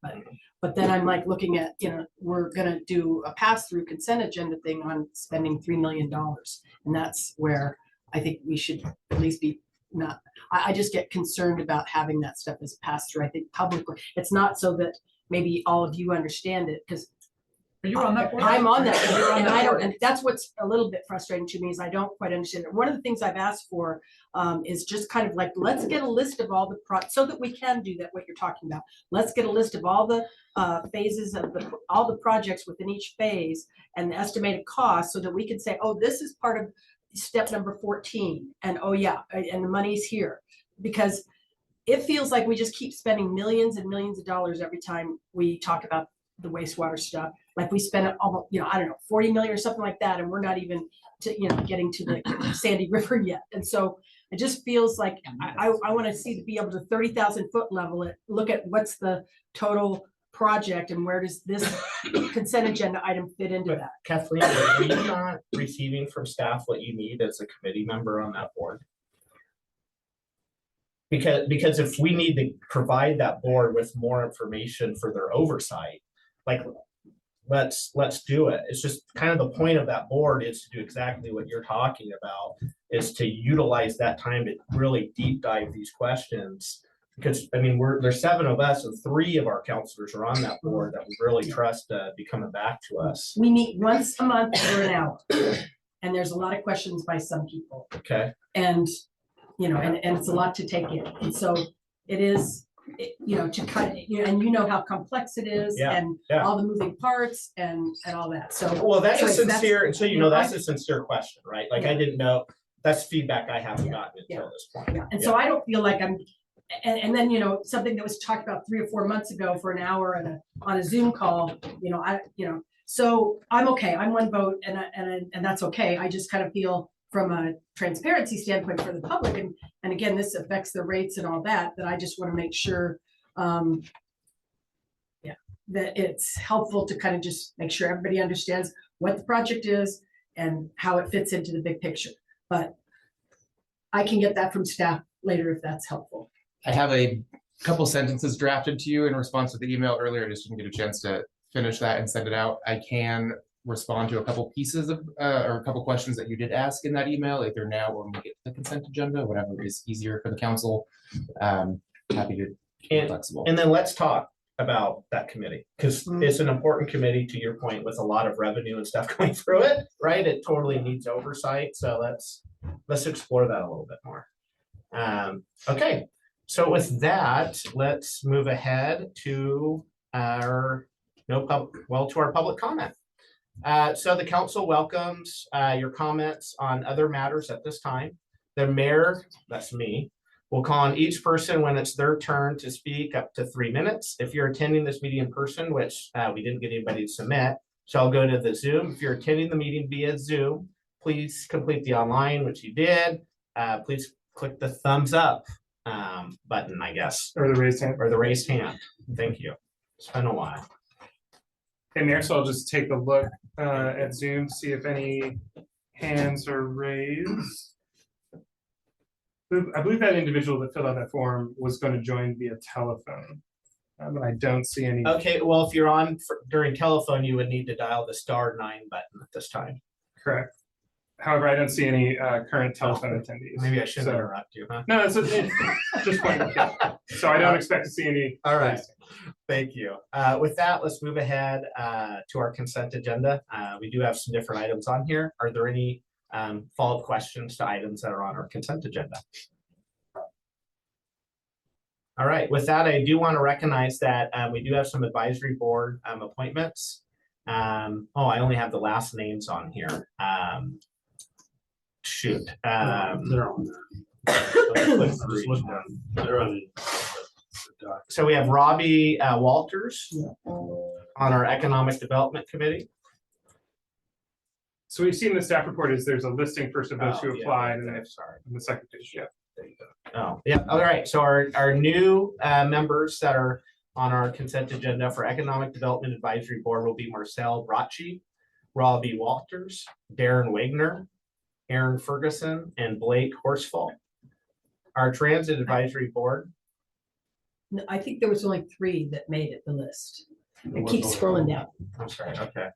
But then I'm like looking at, we're gonna do a pass-through consent agenda thing on spending $3 million. And that's where I think we should at least be not, I just get concerned about having that stuff as pass-through. I think publicly, it's not so that maybe all of you understand it, because
Are you on that board?
I'm on that,
You're on
and
that
I don't,
board.
and that's what's a little bit frustrating to me is I don't quite understand it. One of the things I've asked for is just kind of like, let's get a list of all the so that we can do that, what you're talking about. Let's get a list of all the phases of all the projects within each phase and the estimated cost so that we can say, oh, this is part of step number 14. And oh yeah, and the money's here. Because it feels like we just keep spending millions and millions of dollars every time we talk about the wastewater stuff. Like we spend almost, I don't know, 40 million or something like that. And we're not even getting to the Sandy River yet. And so it just feels like I want to be able to 30,000 foot level it, look at what's the total project and where does this consent agenda item fit into that.
Kathleen, are you not receiving from staff what you need as a committee member on that board? Because if we need to provide that board with more information for their oversight, like let's do it. It's just kind of the point of that board is to do exactly what you're talking about, is to utilize that time to really deep dive these questions. Because I mean, there's 7 of us and 3 of our counselors are on that board that we really trust to be coming back to us.
We meet once a month for an hour. And there's a lot of questions by some people.
Okay.
And and it's a lot to take in. And so it is, to kind of, and how complex it is and all the moving parts and all that. So.
Well, that's a
anyways,
sincere, so
you know,
that's a sincere question, right? Like I didn't know, that's feedback I haven't gotten until this point.
Yeah, and so I don't feel like I'm, and then, something that was talked about 3 or 4 months ago for an hour on a Zoom call, so I'm okay. I'm 1 vote and that's okay. I just kind of feel from a transparency standpoint for the public, and again, this affects the rates and all that I just want to make sure, that it's helpful to kind of just make sure everybody understands what the project is and how it fits into the big picture. But I can get that from staff later if that's helpful.
I have a couple sentences drafted to you in response to the email earlier. I just didn't get a chance to finish that and send it out. I can respond to a couple pieces of or a couple questions that you did ask in that email, either now or when we get to the consent agenda, whatever is easier for the council. Happy to be flexible.
And then let's talk about that committee, because it's an important committee, to your point, with a lot of revenue and stuff going through it, right? It totally needs oversight. So let's explore that a little bit more. Okay, so with that, let's move ahead to our public comment. So the council welcomes your comments on other matters at this time. The mayor, that's me, will call on each person when it's their turn to speak up to 3 minutes. If you're attending this meeting in person, which we didn't get anybody to submit, so I'll go to the Zoom. If you're attending the meeting via Zoom, please complete the online, which you did. Please click the thumbs up button, I guess.
Or the raised hand.
Or the raised hand. Thank you. It's been a while.
Hey, Mayor, so I'll just take a look at Zoom, to see if any hands are raised. I believe that individual that filled out that form was going to join via telephone, but I don't see any.
Okay, well, if you're on during telephone, you would need to dial the *9 button at this time.
Correct. However, I don't see any current telephone attendees.
Maybe I shouldn't interrupt you, huh?
No, it's just pointing out. So I don't expect to see any.
All right. Thank you. With that, let's move ahead to our consent agenda. We do have some different items on here. Are there any follow-up questions to items that are on our consent agenda? All right. With that, I do want to recognize that we do have some advisory board appointments. I only have the last names on here. Shoot.
They're on there. They're on the doc.
So we have Robbie Walters on our Economic Development Committee.
So we've seen the staff report is there's a listing first of those who
yeah,
applied, and then
sorry.
in the second page, yeah.
Oh, yeah, all right. So our new members that are on our consent agenda for Economic Development Advisory Board will be Marcel Bracci, Robbie Walters, Darren Wagner, Aaron Ferguson, and Blake Horsfall. Our Transit Advisory Board.
No, I think there was only 3 that made it the list. It keeps scrolling down.
I'm sorry, okay,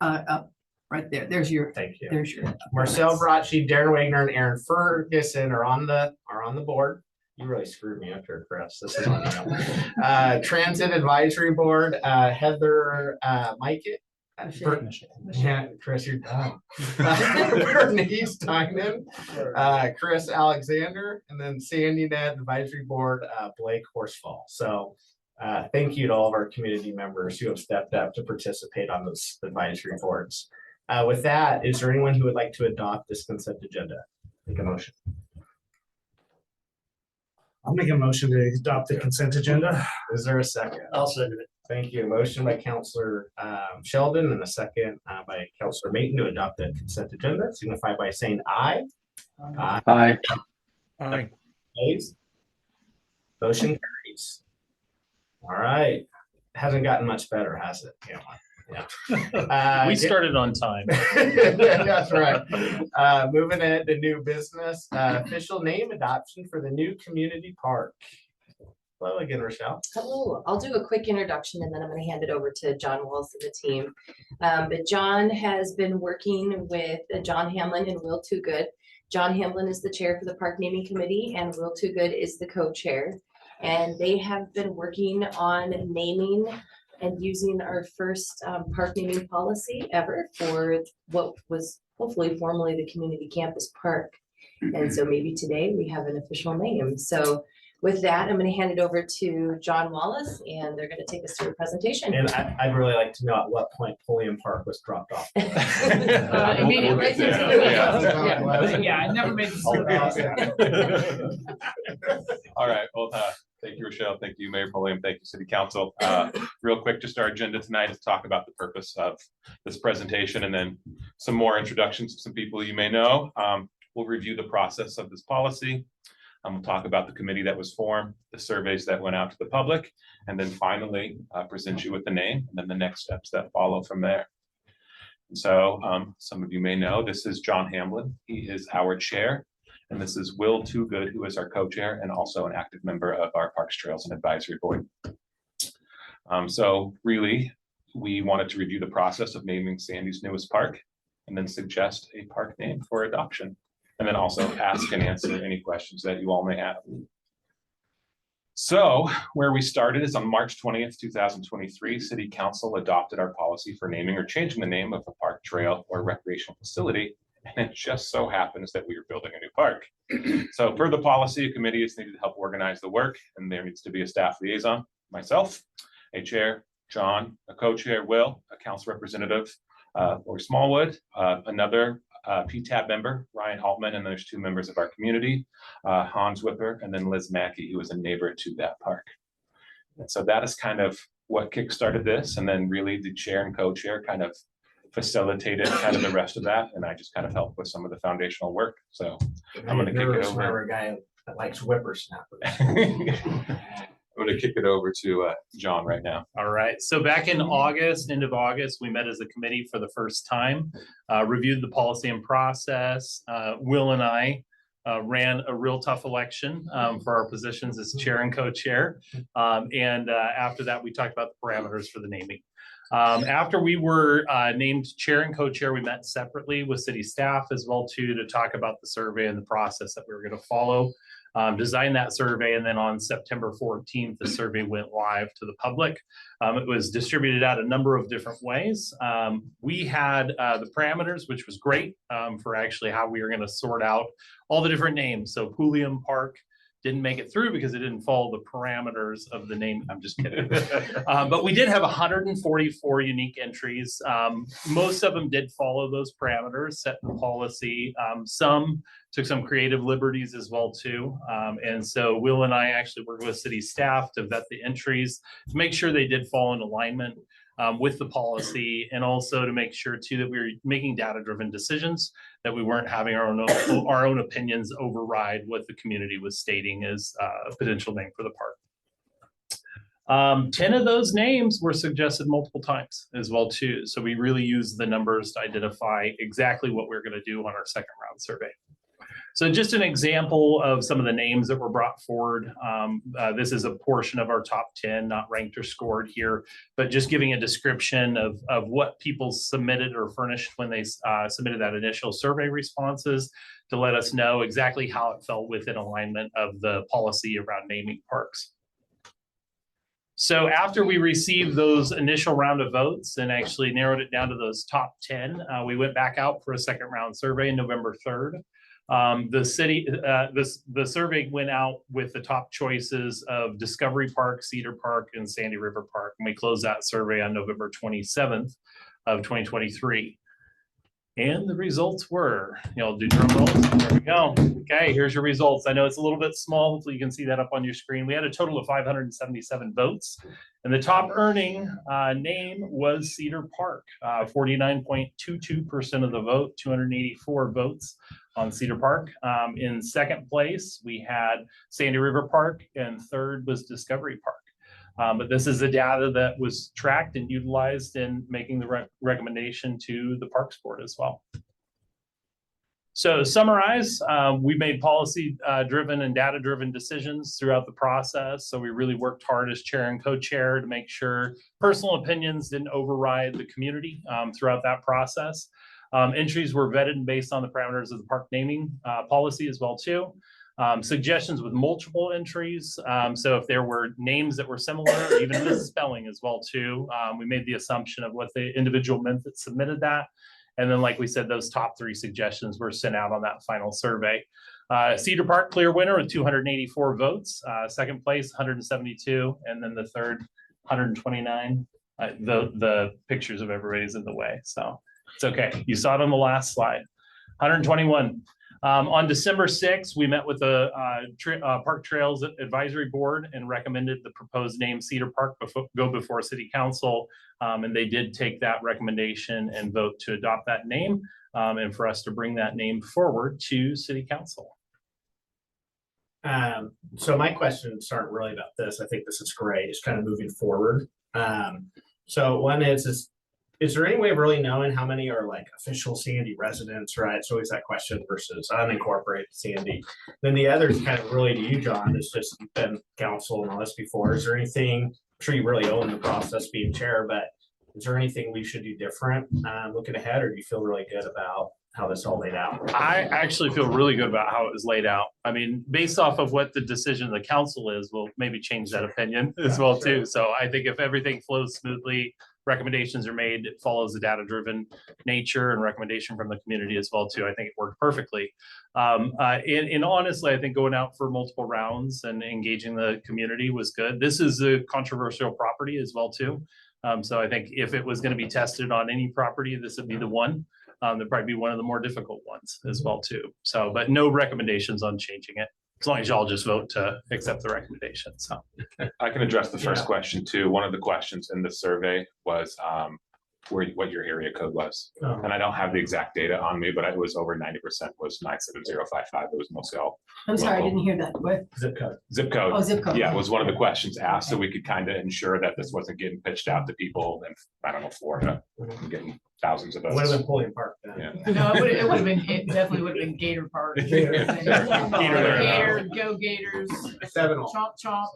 Up, right there. There's your,
thank you.
there's your.
Marcel Bracci, Darren Wagner, and Aaron Ferguson are on the board. You really screwed me up here, Chris. This is on you. Transit Advisory Board, Heather Mikett. Yeah, Chris, you're dumb. Bernice Diamond, Chris Alexander, and then Sandy Net Advisory Board, Blake Horsfall. So thank you to all of our community members who have stepped up to participate on those advisory boards. With that, is there anyone who would like to adopt this consent agenda? Make a motion.
I'll make a motion to adopt the consent agenda.
Is there a second?
I'll second it.
Thank you. Motion by Counselor Sheldon and a second by Counselor Mayton to adopt the consent agenda. Signify by saying aye.
Aye.
Aye.
Ayes. Motion carries. All right. Hasn't gotten much better, has it? Yeah.
We started on time.
That's right. Moving ahead to new business, official name adoption for the new community park. Hello again, Rochelle.
Hello, I'll do a quick introduction and then I'm going to hand it over to John Walls and the team. But John has been working with John Hamlin and Will Toogood. John Hamlin is the chair for the park naming committee and Will Toogood is the co-chair. And they have been working on naming and using our first park naming policy ever for what was hopefully formerly the community campus park. And so maybe today we have an official name. So with that, I'm going to hand it over to John Wallace and they're going to take us through a presentation.
And I'd really like to know at what point Pulliam Park was dropped off.
Immediately. Yeah, I never made the.
All right, well, thank you, Rochelle. Thank you, Mayor Pulliam. Thank you, City Council. Real quick, just our agenda tonight is to talk about the purpose of this presentation and then some more introductions of some people you may know. We'll review the process of this policy. We'll talk about the committee that was formed, the surveys that went out to the public, and then finally present you with the name and then the next steps that follow from there. And so some of you may know this is John Hamlin. He is our chair. And this is Will Toogood, who is our co-chair and also an active member of our Parks, Trails, and Advisory Board. So really, we wanted to review the process of naming Sandy's newest park and then suggest a park name for adoption. And then also ask and answer any questions that you all may have. So where we started is on March 20th, 2023, City Council adopted our policy for naming or changing the name of a park, trail, or recreational facility. And it just so happens that we are building a new park. So per the policy, a committee is needed to help organize the work, and there needs to be a staff liaison, myself, a chair, John, a co-chair, Will, a council representative, Lori Smallwood, another PTAB member, Ryan Altman, and there's 2 members of our community, Hans Whipper, and then Liz Mackey, who is a neighbor to that park. And so that is kind of what kickstarted this, and then really the chair and co-chair kind of facilitated kind of the rest of that, and I just kind of helped with some of the foundational work. So I'm going to kick it over.
A guy that likes whippersnappers.
I'm going to kick it over to John right now.
All right. So back in August, end of August, we met as a committee for the first time, reviewed the policy and process. Will and I ran a real tough election for our positions as chair and co-chair. And after that, we talked about the parameters for the naming. After we were named chair and co-chair, we met separately with city staff as well too to talk about the survey and the process that we were going to follow. Design that survey, and then on September 14th, the survey went live to the public. It was distributed out a number of different ways. We had the parameters, which was great for actually how we were going to sort out all the different names. So Pulliam Park didn't make it through because it didn't follow the parameters of the name. I'm just kidding. But we did have 144 unique entries. Most of them did follow those parameters set in the policy. Some took some creative liberties as well too. And so Will and I actually worked with city staff to vet the entries to make sure they did fall in alignment with the policy, and also to make sure too that we were making data-driven decisions, that we weren't having our own opinions override what the community was stating as a potential name for the park. 10 of those names were suggested multiple times as well too. So we really used the numbers to identify exactly what we're going to do on our second round survey. So just an example of some of the names that were brought forward. This is a portion of our top 10, not ranked or scored here, but just giving a description of what people submitted or furnished when they submitted that initial survey responses, to let us know exactly how it felt within alignment of the policy around naming parks. So after we received those initial round of votes and actually narrowed it down to those top 10, we went back out for a second round survey on November 3rd. The survey went out with the top choices of Discovery Park, Cedar Park, and Sandy River Park. And we closed that survey on November 27th of 2023. And the results were, do drum rolls. There we go. Okay, here's your results. I know it's a little bit small. Hopefully you can see that up on your screen. We had a total of 577 votes. And the top earning name was Cedar Park, 49.22% of the vote, 284 votes on Cedar Park. In second place, we had Sandy River Park, and third was Discovery Park. But this is the data that was tracked and utilized in making the recommendation to the Parks Board as well. So to summarize, we made policy driven and data driven decisions throughout the process. So we really worked hard as chair and co-chair to make sure personal opinions didn't override the community throughout that process. Entries were vetted based on the parameters of the park naming policy as well too. Suggestions with multiple entries. So if there were names that were similar, even misspelling as well too, we made the assumption of what the individual meant that submitted that. And then, like we said, those top 3 suggestions were sent out on that final survey. Cedar Park, clear winner with 284 votes. Second place, 172. And then the third, 129. The pictures of everybody's in the way. So it's okay. You saw it on the last slide. 121. On December 6th, we met with the Park Trails Advisory Board and recommended the proposed name Cedar Park go before City Council. And they did take that recommendation and vote to adopt that name and for us to bring that name forward to City Council.
So my questions aren't really about this. I think this is great. It's kind of moving forward. So one is there any way of really knowing how many are like official Sandy residents, right? It's always that question versus unincorporated Sandy. Then the other is kind of really to you, John, is just you've been council and all this before. Is there anything, I'm sure you really own the process being chair, but is there anything we should do different looking ahead, or do you feel really good about how this all laid out?
I actually feel really good about how it was laid out. I mean, based off of what the decision of the council is, we'll maybe change that opinion as well too. So I think if everything flows smoothly, recommendations are made, it follows the data-driven nature and recommendation from the community as well too. I think it worked perfectly. And honestly, I think going out for multiple rounds and engaging the community was good. This is a controversial property as well too. So I think if it was going to be tested on any property, this would be the one. There'd probably be one of the more difficult ones as well too. So, but no recommendations on changing it, as long as y'all just vote to accept the recommendation. So
I can address the first question too. One of the questions in the survey was what your area code was.
Oh.
And I don't have the exact data on me, but it was over 90% was 97055. It was mostly all.
I'm sorry, I
local.
didn't hear that. What?
Zip code.
Zip code.
Oh, zip code.
Yeah, was one of the questions asked, so we could kind of ensure that this wasn't getting pitched out to people in, I don't know, Florida, getting thousands of votes.
Would have been Pulling Park then.
Yeah.
No, it would have been, it definitely would have been Gator Park.
Gator.
Gator, go Gators.
Seminole.
Chomp, chomp.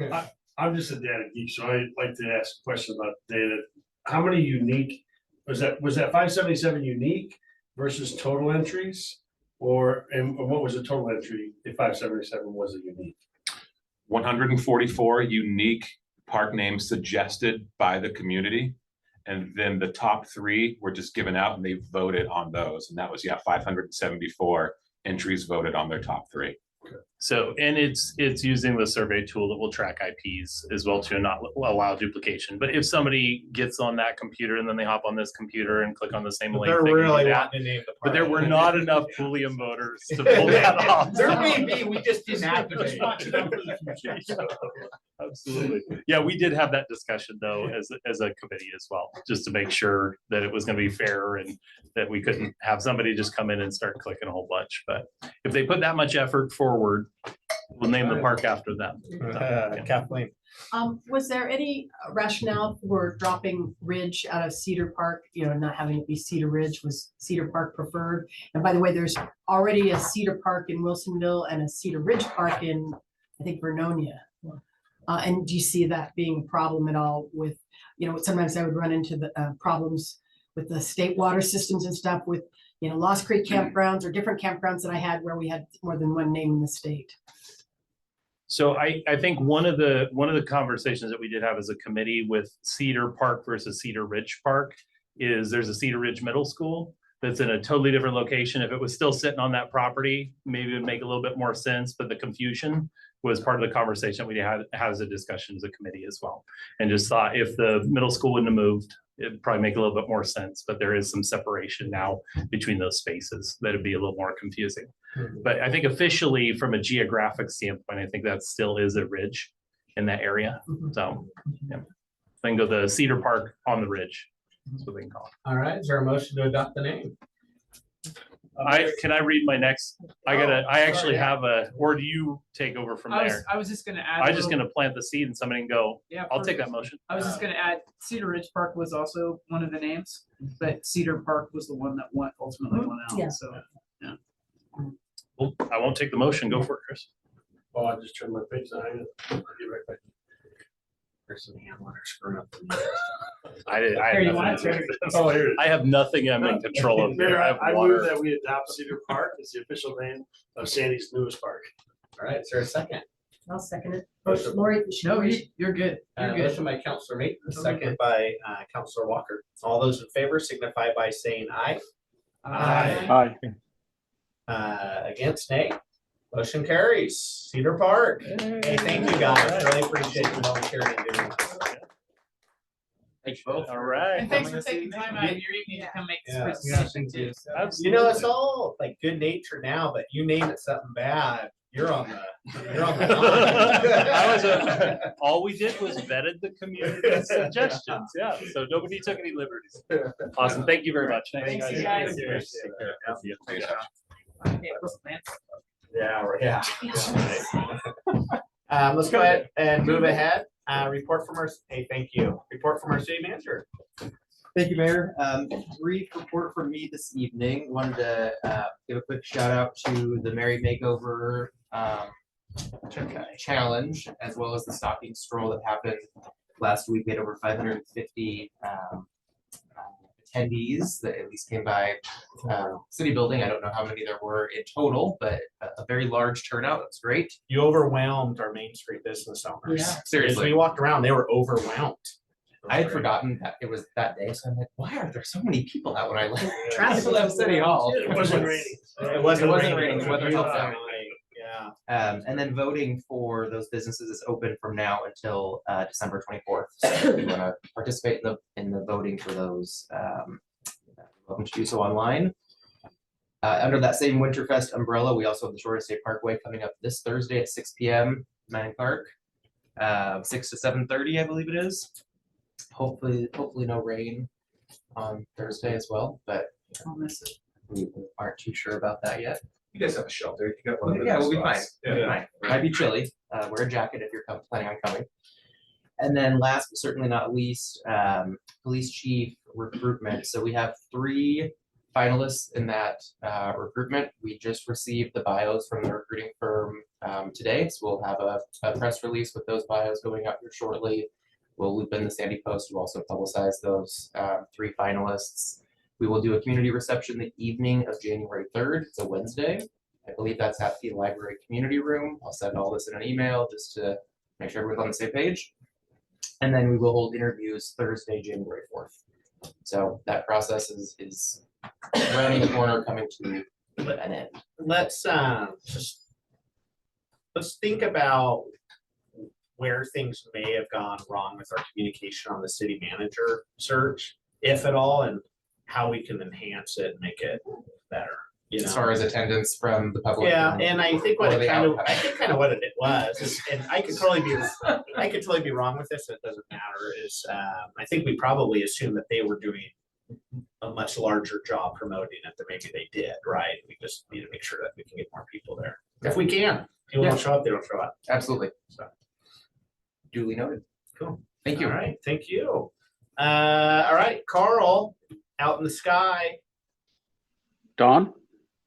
Yeah.
I'm just a data geek, so I like to ask questions about data. How many unique, was that 577 unique versus total entries? And what was the total entry if 577 was a unique?
144 unique park names suggested by the community. And then the top 3 were just given out and they voted on those. And that was, 574 entries voted on their top 3.
So, and it's using the survey tool that will track IPs as well to not allow duplication. But if somebody gets on that computer and then they hop on this computer and click on the same
But
link,
they're
they can do
really
that.
wanting to name the
But there
park.
were not enough Pulliam voters to pull that off.
There may be, we just didn't activate.
Absolutely. Yeah, we did have that discussion though, as a committee as well, just to make sure that it was gonna be fair and that we couldn't have somebody just come in and start clicking a whole bunch. But if they put that much effort forward, we'll name the park after them.
Kathleen.
Was there any rationale for dropping Ridge out of Cedar Park, you know, not having it be Cedar Ridge? Was Cedar Park preferred? And by the way, there's already a Cedar Park in Wilsonville and a Cedar Ridge Park in, I think, Vernonia. And do you see that being a problem at all with, you know, sometimes I would run into the problems with the state water systems and stuff with, you know, Lost Creek campgrounds or different campgrounds that I had where we had more than one name in the state.
So I think one of the conversations that we did have as a committee with Cedar Park versus Cedar Ridge Park is there's a Cedar Ridge Middle School that's in a totally different location. If it was still sitting on that property, maybe it would make a little bit more sense, but the confusion was part of the conversation we had as a discussion as a committee as well. And just thought if the middle school wouldn't have moved, it'd probably make a little bit more sense, but there is some separation now between those spaces that'd be a little more confusing. But I think officially from a geographic standpoint, I think that still is a ridge in that area. So, yeah. Then go the Cedar Park on the ridge. That's what they can call it.
All right, is there a motion to adopt the name?
Can I read my next? I actually have or do you take over from there?
I was just gonna add.
I'm just gonna plant the seed and somebody can go,
Yeah,
I'll take that motion.
I was just gonna add Cedar Ridge Park was also one of the names, but Cedar Park was the one that ultimately won out,
Yeah.
so.
Well, I won't take the motion. Go for it, Chris.
Oh, I just turned my page. I'll be right back.
There's some handlers screwing up.
Here, you want it?
Oh, here it is.
I have nothing I'm in control of
Mayor,
there. I have
I move
water.
that we adopt Cedar Park as the official name of Sandy's newest park.
All right, is there a second?
I'll second it. Lori,
No, you're good. You're good.
Motion by Counselor Maton, second by Counselor Walker. All those in favor signify by saying aye.
Aye.
Against, nay. Motion carries. Cedar Park. Hey, thank you guys. Really appreciate you volunteering and doing this.
Thanks both. All right.
And thanks for taking time out of your evening to come make this
Yeah.
presentation too. So.
You know, it's all like good nature now, but you name it something bad, you're on the line.
All we did was vetted the community suggestions. Yeah. So nobody took any liberties. Awesome. Thank you very much.
Thanks, you guys.
Take care.
Yeah, what's the plan?
Yeah. Let's go ahead and move ahead. Report from our, hey, thank you. Report from our city manager.
Thank you, Mayor. Brief report from me this evening. Wanted to give a quick shout out to the Merry Makeover Challenge, as well as the stocking stroll that happened last week. We had over 550 attendees that at least came by city building. I don't know how many there were in total, but a very large turnout. It's great.
You overwhelmed our Main Street business owners.
Yeah. Seriously.
As we walked around, they were overwhelmed.
I had forgotten that it was that day, so I'm like, why are there so many people out when I left?
Traffic
left City Hall?
It wasn't raining.
It wasn't raining.
The weather helped out.
Yeah.
And then voting for those businesses is open from now until December 24th. So if you want to participate in the voting for those, welcome to do so online. Under that same Winterfest umbrella, we also have the Shore State Parkway coming up this Thursday at 6 p.m. Manning Park, 6 to 7:30, I believe it is. Hopefully no rain on Thursday as well, but
I'll miss it.
we aren't too sure about that yet.
You guys have a shelter. You got one of
Yeah,
those
we'll be fine.
spots.
We'll be fine. Might be chilly. Wear a jacket if you're planning on coming. And then last but certainly not least, police chief recruitment. So we have 3 finalists in that recruitment. We just received the bios from the recruiting firm today. So we'll have a press release with those bios going up here shortly. We'll loop in the Sandy Post to also publicize those 3 finalists. We will do a community reception the evening of January 3rd. It's a Wednesday. I believe that's at the library community room. I'll send all this in an email just to make sure everyone's on the same page. And then we will hold interviews Thursday, January 4th. So that process is rounding the corner, coming to an end.
Let's just let's think about where things may have gone wrong with our communication on the city manager search, if at all, and how we can enhance it and make it better. You
As
know?
far as attendance from the public.
Yeah, and I think what
or
it
the
kind of,
outcome.
I think kind of what it was, is, and I could totally be wrong with this, it doesn't matter, is, I think we probably assumed that they were doing a much larger job promoting it than maybe they did, right? We just need to make sure that we can get more people there. If we can, people
Yeah.
don't show up, they don't show up.
Absolutely.
So,
Duly noted.
cool.
Thank you.
All right, thank you. All right, Carl, out in the sky.
Dawn?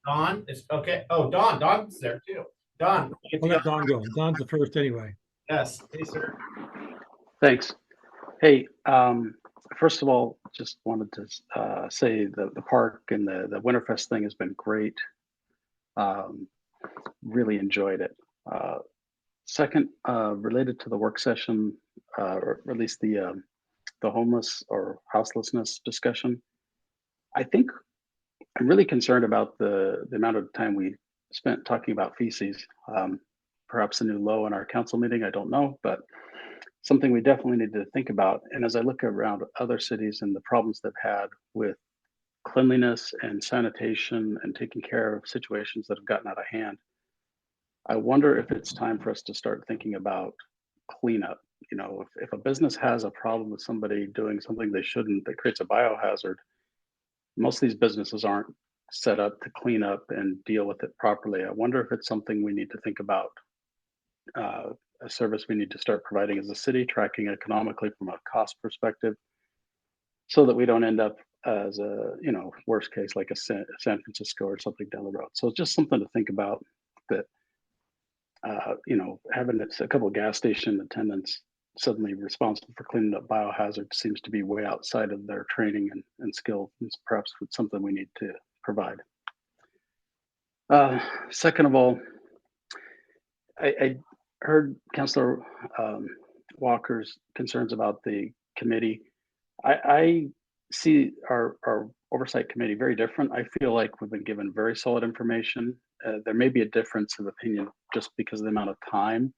Don is, okay, oh, Don's there too. Don. you get to
I'll let
go.
Don go. Don's the first anyway.
Yes, hey, sir.
Thanks. Hey, first of all, just wanted to say the park and the Winterfest thing has been great. Really enjoyed it. Second, related to the work session, or at least the homeless or houselessness discussion, I think I'm really concerned about the amount of time we spent talking about feces. Perhaps a new low in our council meeting, I don't know, but something we definitely need to think about. And as I look around other cities and the problems they've had with cleanliness and sanitation and taking care of situations that have gotten out of hand, I wonder if it's time for us to start thinking about cleanup. You know, if a business has a problem with somebody doing something they shouldn't, that creates a biohazard, most of these businesses aren't set up to clean up and deal with it properly. I wonder if it's something we need to think about, a service we need to start providing as a city, tracking economically from a cost perspective, so that we don't end up as a, you know, worst case like a San Francisco or something down the road. So it's just something to think about, that you know, having a couple of gas station attendants suddenly responsible for cleaning up biohazards seems to be way outside of their training and skill. It's perhaps something we need to provide. Second of all, I heard Councilor Walker's concerns about the committee. I see our oversight committee very different. I feel like we've been given very solid information. There may be a difference of opinion just because of the amount of time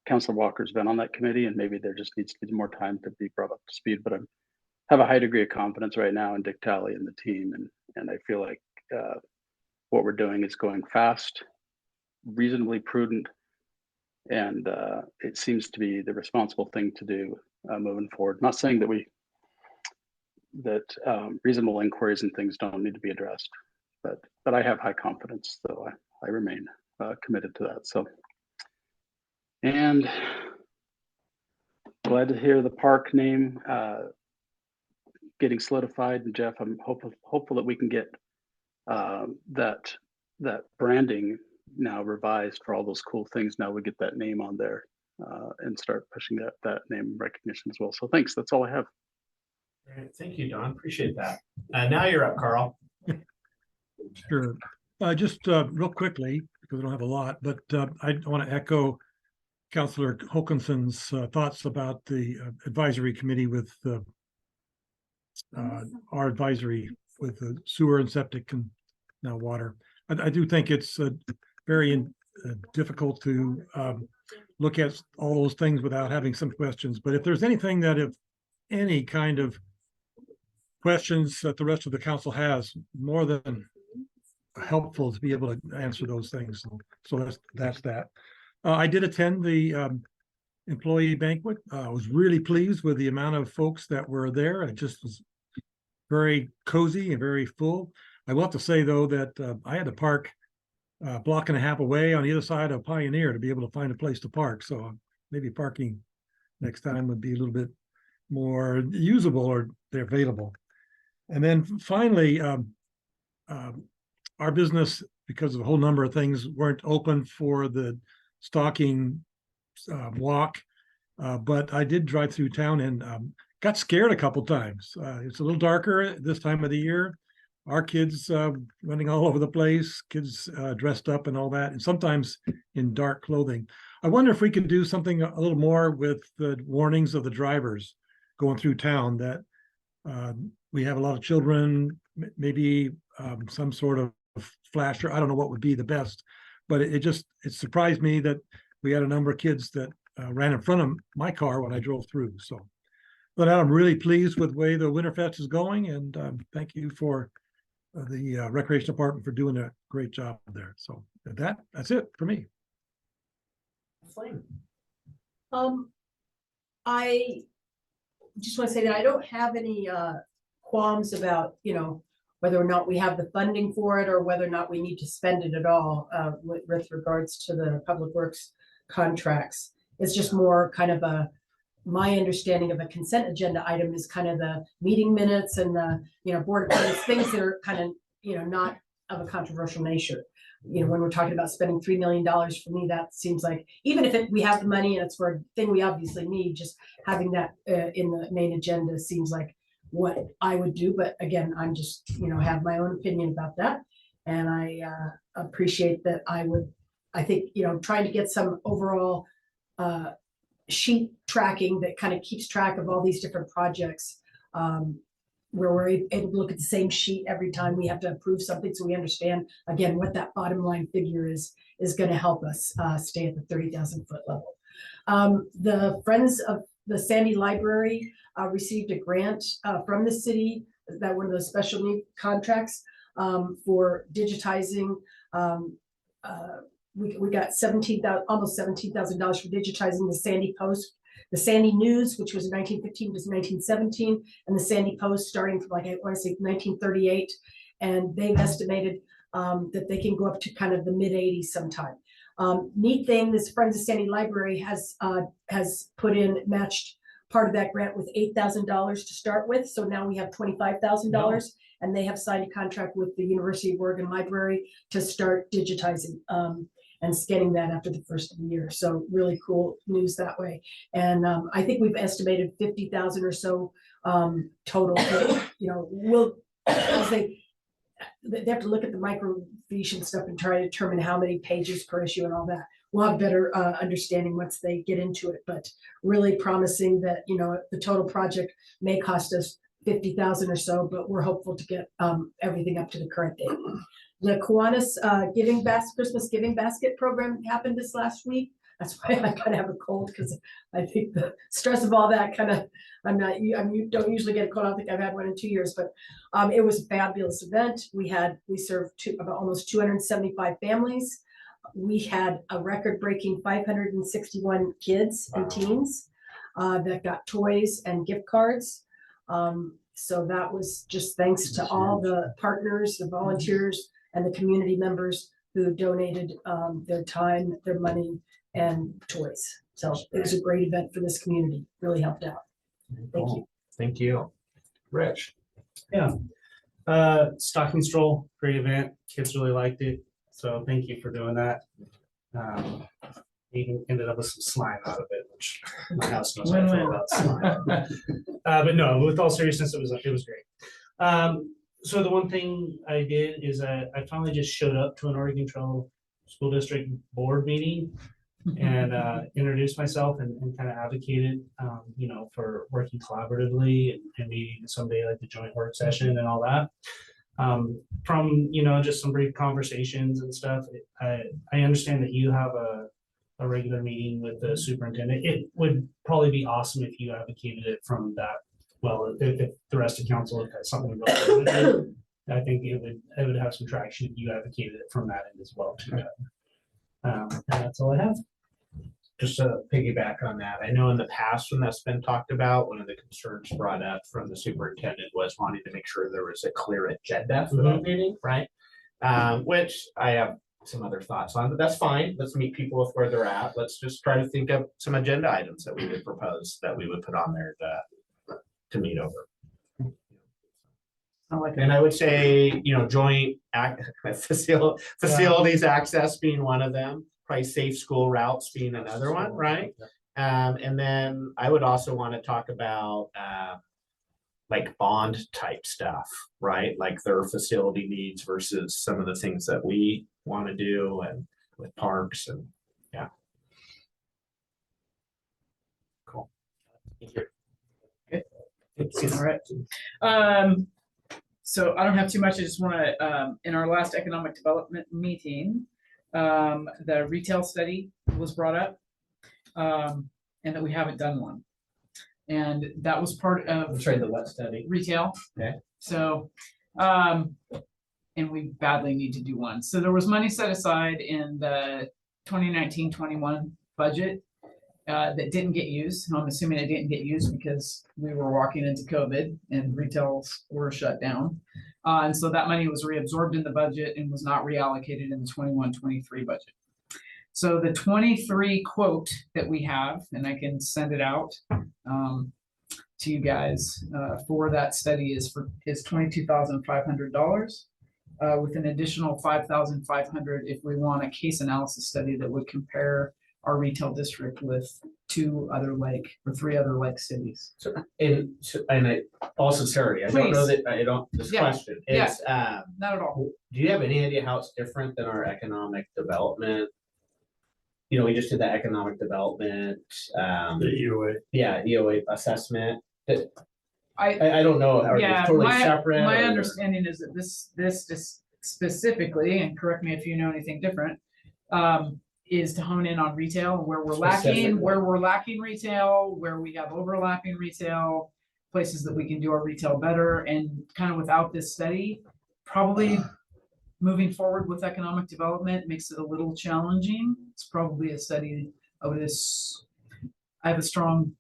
Councilor Walker's been on that committee, and maybe there just needs to be more time to be brought up to speed. But I have a high degree of confidence right now in Dick Talley and the team, and I feel like what we're doing is going fast, reasonably prudent, and it seems to be the responsible thing to do moving forward. Not saying that reasonable inquiries and things don't need to be addressed, but I have high confidence, so I remain committed to that. So, and glad to hear the park name getting solidified. And Jeff, I'm hopeful that we can get that branding now revised for all those cool things. Now we get that name on there and start pushing that name recognition as well. So thanks. That's all I have.
All right, thank you, Don. Appreciate that. Now you're up, Carl.
Sure. Just real quickly, because we don't have a lot, but I want to echo Councilor Hokinson's thoughts about the advisory committee with our advisory with the sewer and septic and now water. I do think it's very difficult to look at all those things without having some questions. But if there's anything that, if any kind of questions that the rest of the council has, more than helpful to be able to answer those things. So that's that. I did attend the employee banquet. I was really pleased with the amount of folks that were there. It just was very cozy and very full. I will have to say though that I had to park a block and a half away on either side of Pioneer to be able to find a place to park. So maybe parking next time would be a little bit more usable, or they're available. And then finally, our business, because of a whole number of things, weren't open for the stocking walk, but I did drive through town and got scared a couple times. It's a little darker this time of the year. Our kids running all over the place, kids dressed up and all that, and sometimes in dark clothing. I wonder if we could do something a little more with the warnings of the drivers going through town, that we have a lot of children, maybe some sort of flasher. I don't know what would be the best, but it surprised me that we had a number of kids that ran in front of my car when I drove through. So, but I'm really pleased with the way the Winterfest is going, and thank you for the Recreation Department for doing a great job there. So that's it for me.
I just want to say that I don't have any qualms about, whether or not we have the funding for it or whether or not we need to spend it at all with regards to the Public Works contracts. It's just more kind of my understanding of a consent agenda item is kind of the meeting minutes and the, board appointments, things that are kind of, not of a controversial nature. When we're talking about spending $3 million, for me, that seems like, even if we have the money and it's for a thing we obviously need, just having that in the main agenda seems like what I would do. But again, I'm just, have my own opinion about that. And I appreciate that. I think, trying to get some overall sheet tracking that kind of keeps track of all these different projects, where we're able to look at the same sheet every time we have to approve something, so we understand again what that bottom line figure is going to help us stay at the 30,000 foot level. The Friends of the Sandy Library received a grant from the city, that one of those special need contracts for digitizing. We got almost $17,000 for digitizing the Sandy Post, the Sandy News, which was 1915 to 1917, and the Sandy Post starting from, I want to say 1938. And they've estimated that they can go up to kind of the mid 80s sometime. Neat thing, this Friends of Sandy Library has matched part of that grant with $8,000 to start with. So now we have $25,000, and they have signed a contract with the University of Oregon Library to start digitizing and scanning that after the first of the year. So really cool news that way. And I think we've estimated 50,000 or so total. They have to look at the microfiche and stuff and try to determine how many pages per issue and all that. We'll have better understanding once they get into it, but really promising that, the total project may cost us 50,000 or so, but we're hopeful to get everything up to the current date. The Kiwanis Christmas Giving Basket program happened this last week. That's why I kind of have a cold, because I think the stress of all that don't usually get a cold. I don't think I've had one in 2 years, but it was a fabulous event. We served about almost 275 families. We had a record-breaking 561 kids and teens that got toys and gift cards. So that was just thanks to all the partners, the volunteers, and the community members who donated their time, their money, and toys. So it was a great event for this community. Really helped out. Thank you.
Thank you. Rich.
Yeah. Stocking stroll, great event. Kids really liked it. So thank you for doing that. Even ended up with some slime out of it, which my house knows how I feel about slime. But no, with all seriousness, it was great. So the one thing I did is I finally just showed up to an Oregon Trail School District board meeting and introduced myself and kind of advocated, for working collaboratively and maybe someday like the joint work session and all that. From, just some brief conversations and stuff, I understand that you have a regular meeting with the superintendent. It would probably be awesome if you advocated it from that. Well, if the rest of council has something to do, I think it would have some traction if you advocated it from that end as well too. And that's all I have.
Just to piggyback on that, I know in the past when that's been talked about, one of the concerns brought up from the superintendent was wanting to make sure there was a clear agenda for the meeting, right? Which I have some other thoughts on, but that's fine. Let's meet people with where they're at. Let's just try to think of some agenda items that we would propose that we would put on there to meet over. And I would say, joint facilities access being one of them, probably safe school routes being another one, right? And then I would also want to talk about like bond type stuff, right? Like their facility needs versus some of the things that we want to do and with parks and yeah. Cool. Thank you.
All right. So I don't have too much. I just want to, in our last economic development meeting, The retail study was brought up. And that we haven't done one. And that was part of.
I'm sorry, the what study?
Retail.
Okay.
So, and we badly need to do one. So there was money set aside in the 2019-21 budget that didn't get used. And I'm assuming it didn't get used because we were walking into COVID and retails were shut down. And so that money was reabsorbed in the budget and was not reallocated in the 21-23 budget. So the 23 quote that we have, and I can send it out to you guys for that study is $22,500 with an additional $5,500 if we want a case analysis study that would compare our retail district with 2 other lake or 3 other lake cities.
So, and all sincerity, I don't know
Please.
that, I don't, this
Yeah.
question,
Yeah.
it's,
Not at all.
do you have any idea how it's different than our economic development? You know, we just did the economic development,
The EOA.
yeah, EOA assessment, that,
I
I don't know, are they
Yeah,
totally
my,
separate?
my
or-
understanding is that this specifically, and correct me if you know anything different, is to hone in on retail, where we're lacking retail, where we have overlapping retail, places that we can do our retail better, and kind of without this study, probably moving forward with economic development makes it a little challenging. It's probably a study of this. I have a strong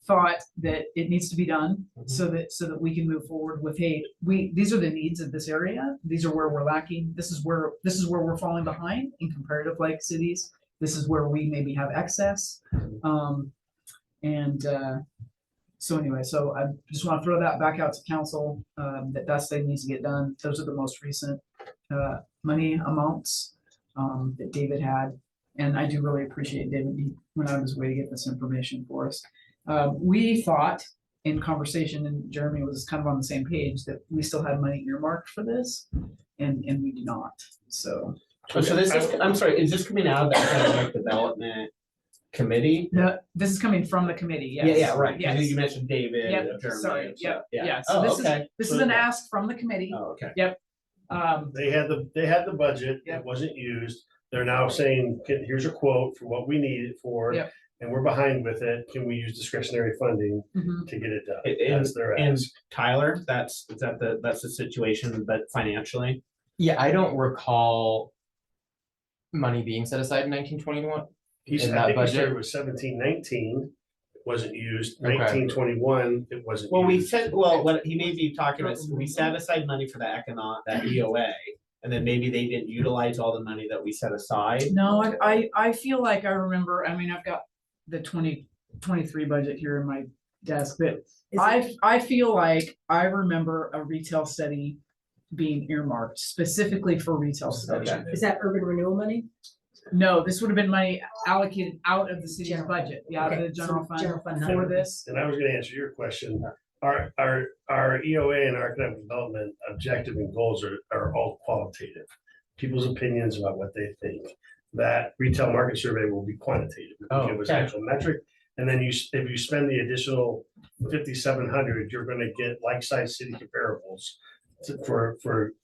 thought that it needs to be done so that we can move forward with, hey, these are the needs of this area. These are where we're lacking. This is where we're falling behind in comparative like cities. This is where we maybe have excess. So anyway, so I just want to throw that back out to council, that study needs to get done. Those are the most recent money amounts that David had. And I do really appreciate David went out of his way to get this information for us. We thought in conversation, and Jeremy was kind of on the same page, that we still had money earmarked for this, and we do not. So.
So this is, I'm sorry, is this coming out of the economic development committee?
No, this is coming from the committee, yes.
Yeah, right, 'cause
Yes.
you mentioned David.
Yep,
Jeremy,
sorry,
and so,
yep,
yeah.
yeah. So
Oh,
this
okay.
is an ask from the committee.
Oh, okay.
Yep.
They had the budget, it wasn't used. They're now saying, here's a quote for what we need it for.
Yep.
And we're behind with it. Can we use discretionary funding
Mhm.
to get it done?
And,
That's their
and
ask.
Tyler, that's the situation, but financially?
Yeah, I don't recall money being set aside in 1921.
He's,
in
I
that
think we started
budget.
with 17-19, wasn't used,
Okay.
19-21, it wasn't.
Well, we
used.
said, well, what he may be talking about, is we set aside money for the that EOA, and then maybe they didn't utilize all the money that we set aside.
No, I feel like I remember, I mean, I've got the 2023 budget here in my desk, but I feel like I remember a retail study being earmarked specifically for retail study.
Okay.
Is that urban renewal money?
No, this would have been money allocated out of the city's
General.
budget, yeah, out of
Okay,
the
so
general fund
general fund,
for
not-
this.
And I was gonna answer your question. Our EOA and our economic development objective and goals are all qualitative. People's opinions about what they think. That retail market survey will be quantitative.
Oh,
It was
okay.
actual metric. And then if you spend the additional 5,700, you're gonna get like-sized city comparables for,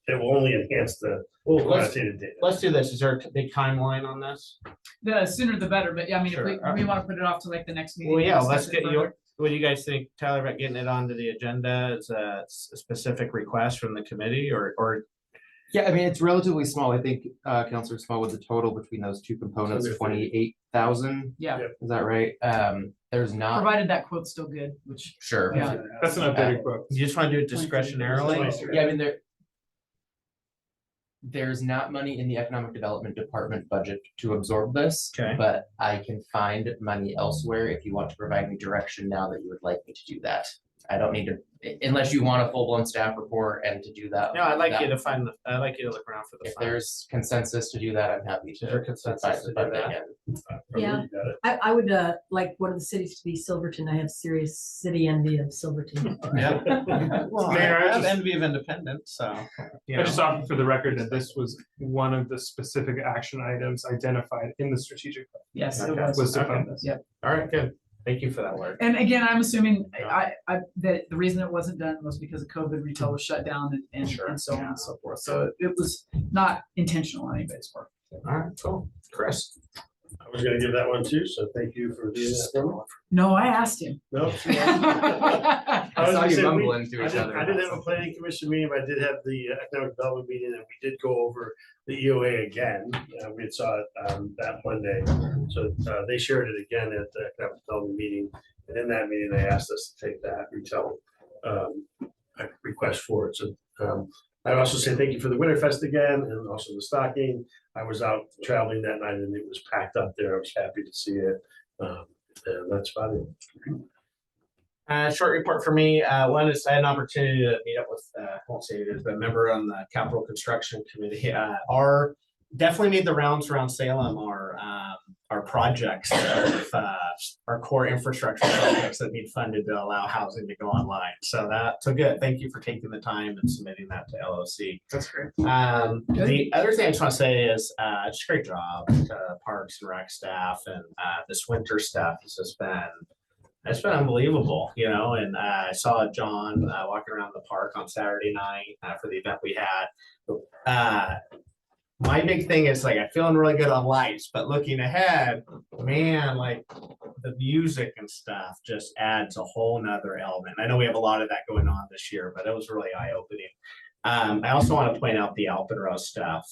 it will only enhance the
Well,
quantitative data.
let's do this. Is there a big timeline on this?
The sooner the better, but yeah, I mean, if
Sure.
we want to put it off to like the next meeting.
Well,
and
yeah,
discuss
let's
it
get
further.
your, what do you guys think, Tyler, about getting it onto the agenda as a specific request from the committee or?
Yeah, I mean, it's relatively small. I think Councilor Small with the total between those two components,
Under
28,000.
Yeah,
Is that right? There's not,
provided that quote's still good, which,
sure.
yeah.
That's an updated quote.
You just want to do it discretionarily?
Yeah, I mean, there's not money in the economic development department budget to absorb this.
Okay.
But I can find money elsewhere if you want to provide me direction now that you would like me to do that. I don't need to, unless you want a full-blown staff report and to do that.
No, I'd like you
that-
to find, I'd like you to look around for the
If
funds.
there's consensus to do that, I'm happy to.
Is there consensus to do
find
that?
again.
Yeah.
You got it.
I would like one of the cities to be Silverton. I have serious city envy of Silverton.
Yeah. Well,
Mayor, I
I have
just-
envy of independence, so. you
I just
know.
offer for the record that this was one of the specific action items identified in the strategic plan.
Yes, it
Okay.
was.
Was to
Okay.
fund this.
Yep.
All right, good. Thank you for that work.
And again, I'm assuming that the reason it wasn't done was because of COVID, retail was shut down and so on and so forth. So it was not intentional on anybody's part.
All right, cool. Chris?
I was gonna give that one too, so thank you for doing that for me.
No, I asked him.
No.
I
was
saw
gonna
you
say,
mumbling to
I
each
didn't-
other.
I didn't have a planning commission meeting, but I did have the economic development meeting, and we did go over the EOA again. We had saw it that Monday, so they shared it again at the economic development meeting. And in that meeting, they asked us to take that retail request forward. So I also say thank you for the Winterfest again, and also the stocking. I was out traveling that night and it was packed up there. I was happy to see it. And that's about it.
Short report for me. One is I had an opportunity to meet up with, I won't say it is, but a member on the capital construction committee. Our definitely made the rounds around Salem, our projects of our core infrastructure projects that need funded to allow housing to go online. So good. Thank you for taking the time and submitting that to LOC.
That's great.
The other thing I just want to say is just a great job to Parks and Rec staff, and this winter stuff has just been. It's been unbelievable, you know, and I saw John walking around the park on Saturday night for the event we had. My big thing is like, I'm feeling really good on lights, but looking ahead, man, like the music and stuff just adds a whole nother element. I know we have a lot of that going on this year, but it was really eye-opening. I also want to point out the Alpenrose stuff.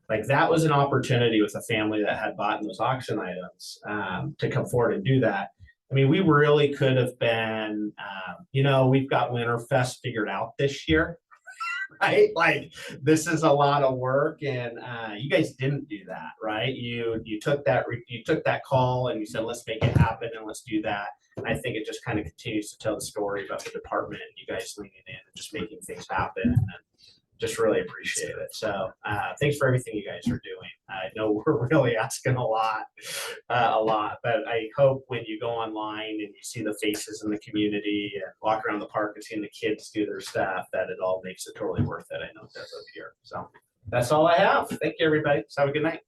Like that was an opportunity with a family that had bought those auction items to come forward and do that. I mean, we really could have been, you know, we've got Winterfest figured out this year, right? Like this is a lot of work, and you guys didn't do that, right? You took that call and you said, let's make it happen and let's do that. And I think it just kind of continues to tell the story about the department and you guys leaning in and just making things happen. And just really appreciate it. So thanks for everything you guys are doing. I know we're really asking a lot, but I hope when you go online and you see the faces in the community and walk around the park and seeing the kids do their stuff, that it all makes it totally worth it. I know it does up here. So that's all I have. Thank you, everybody. So have a good night.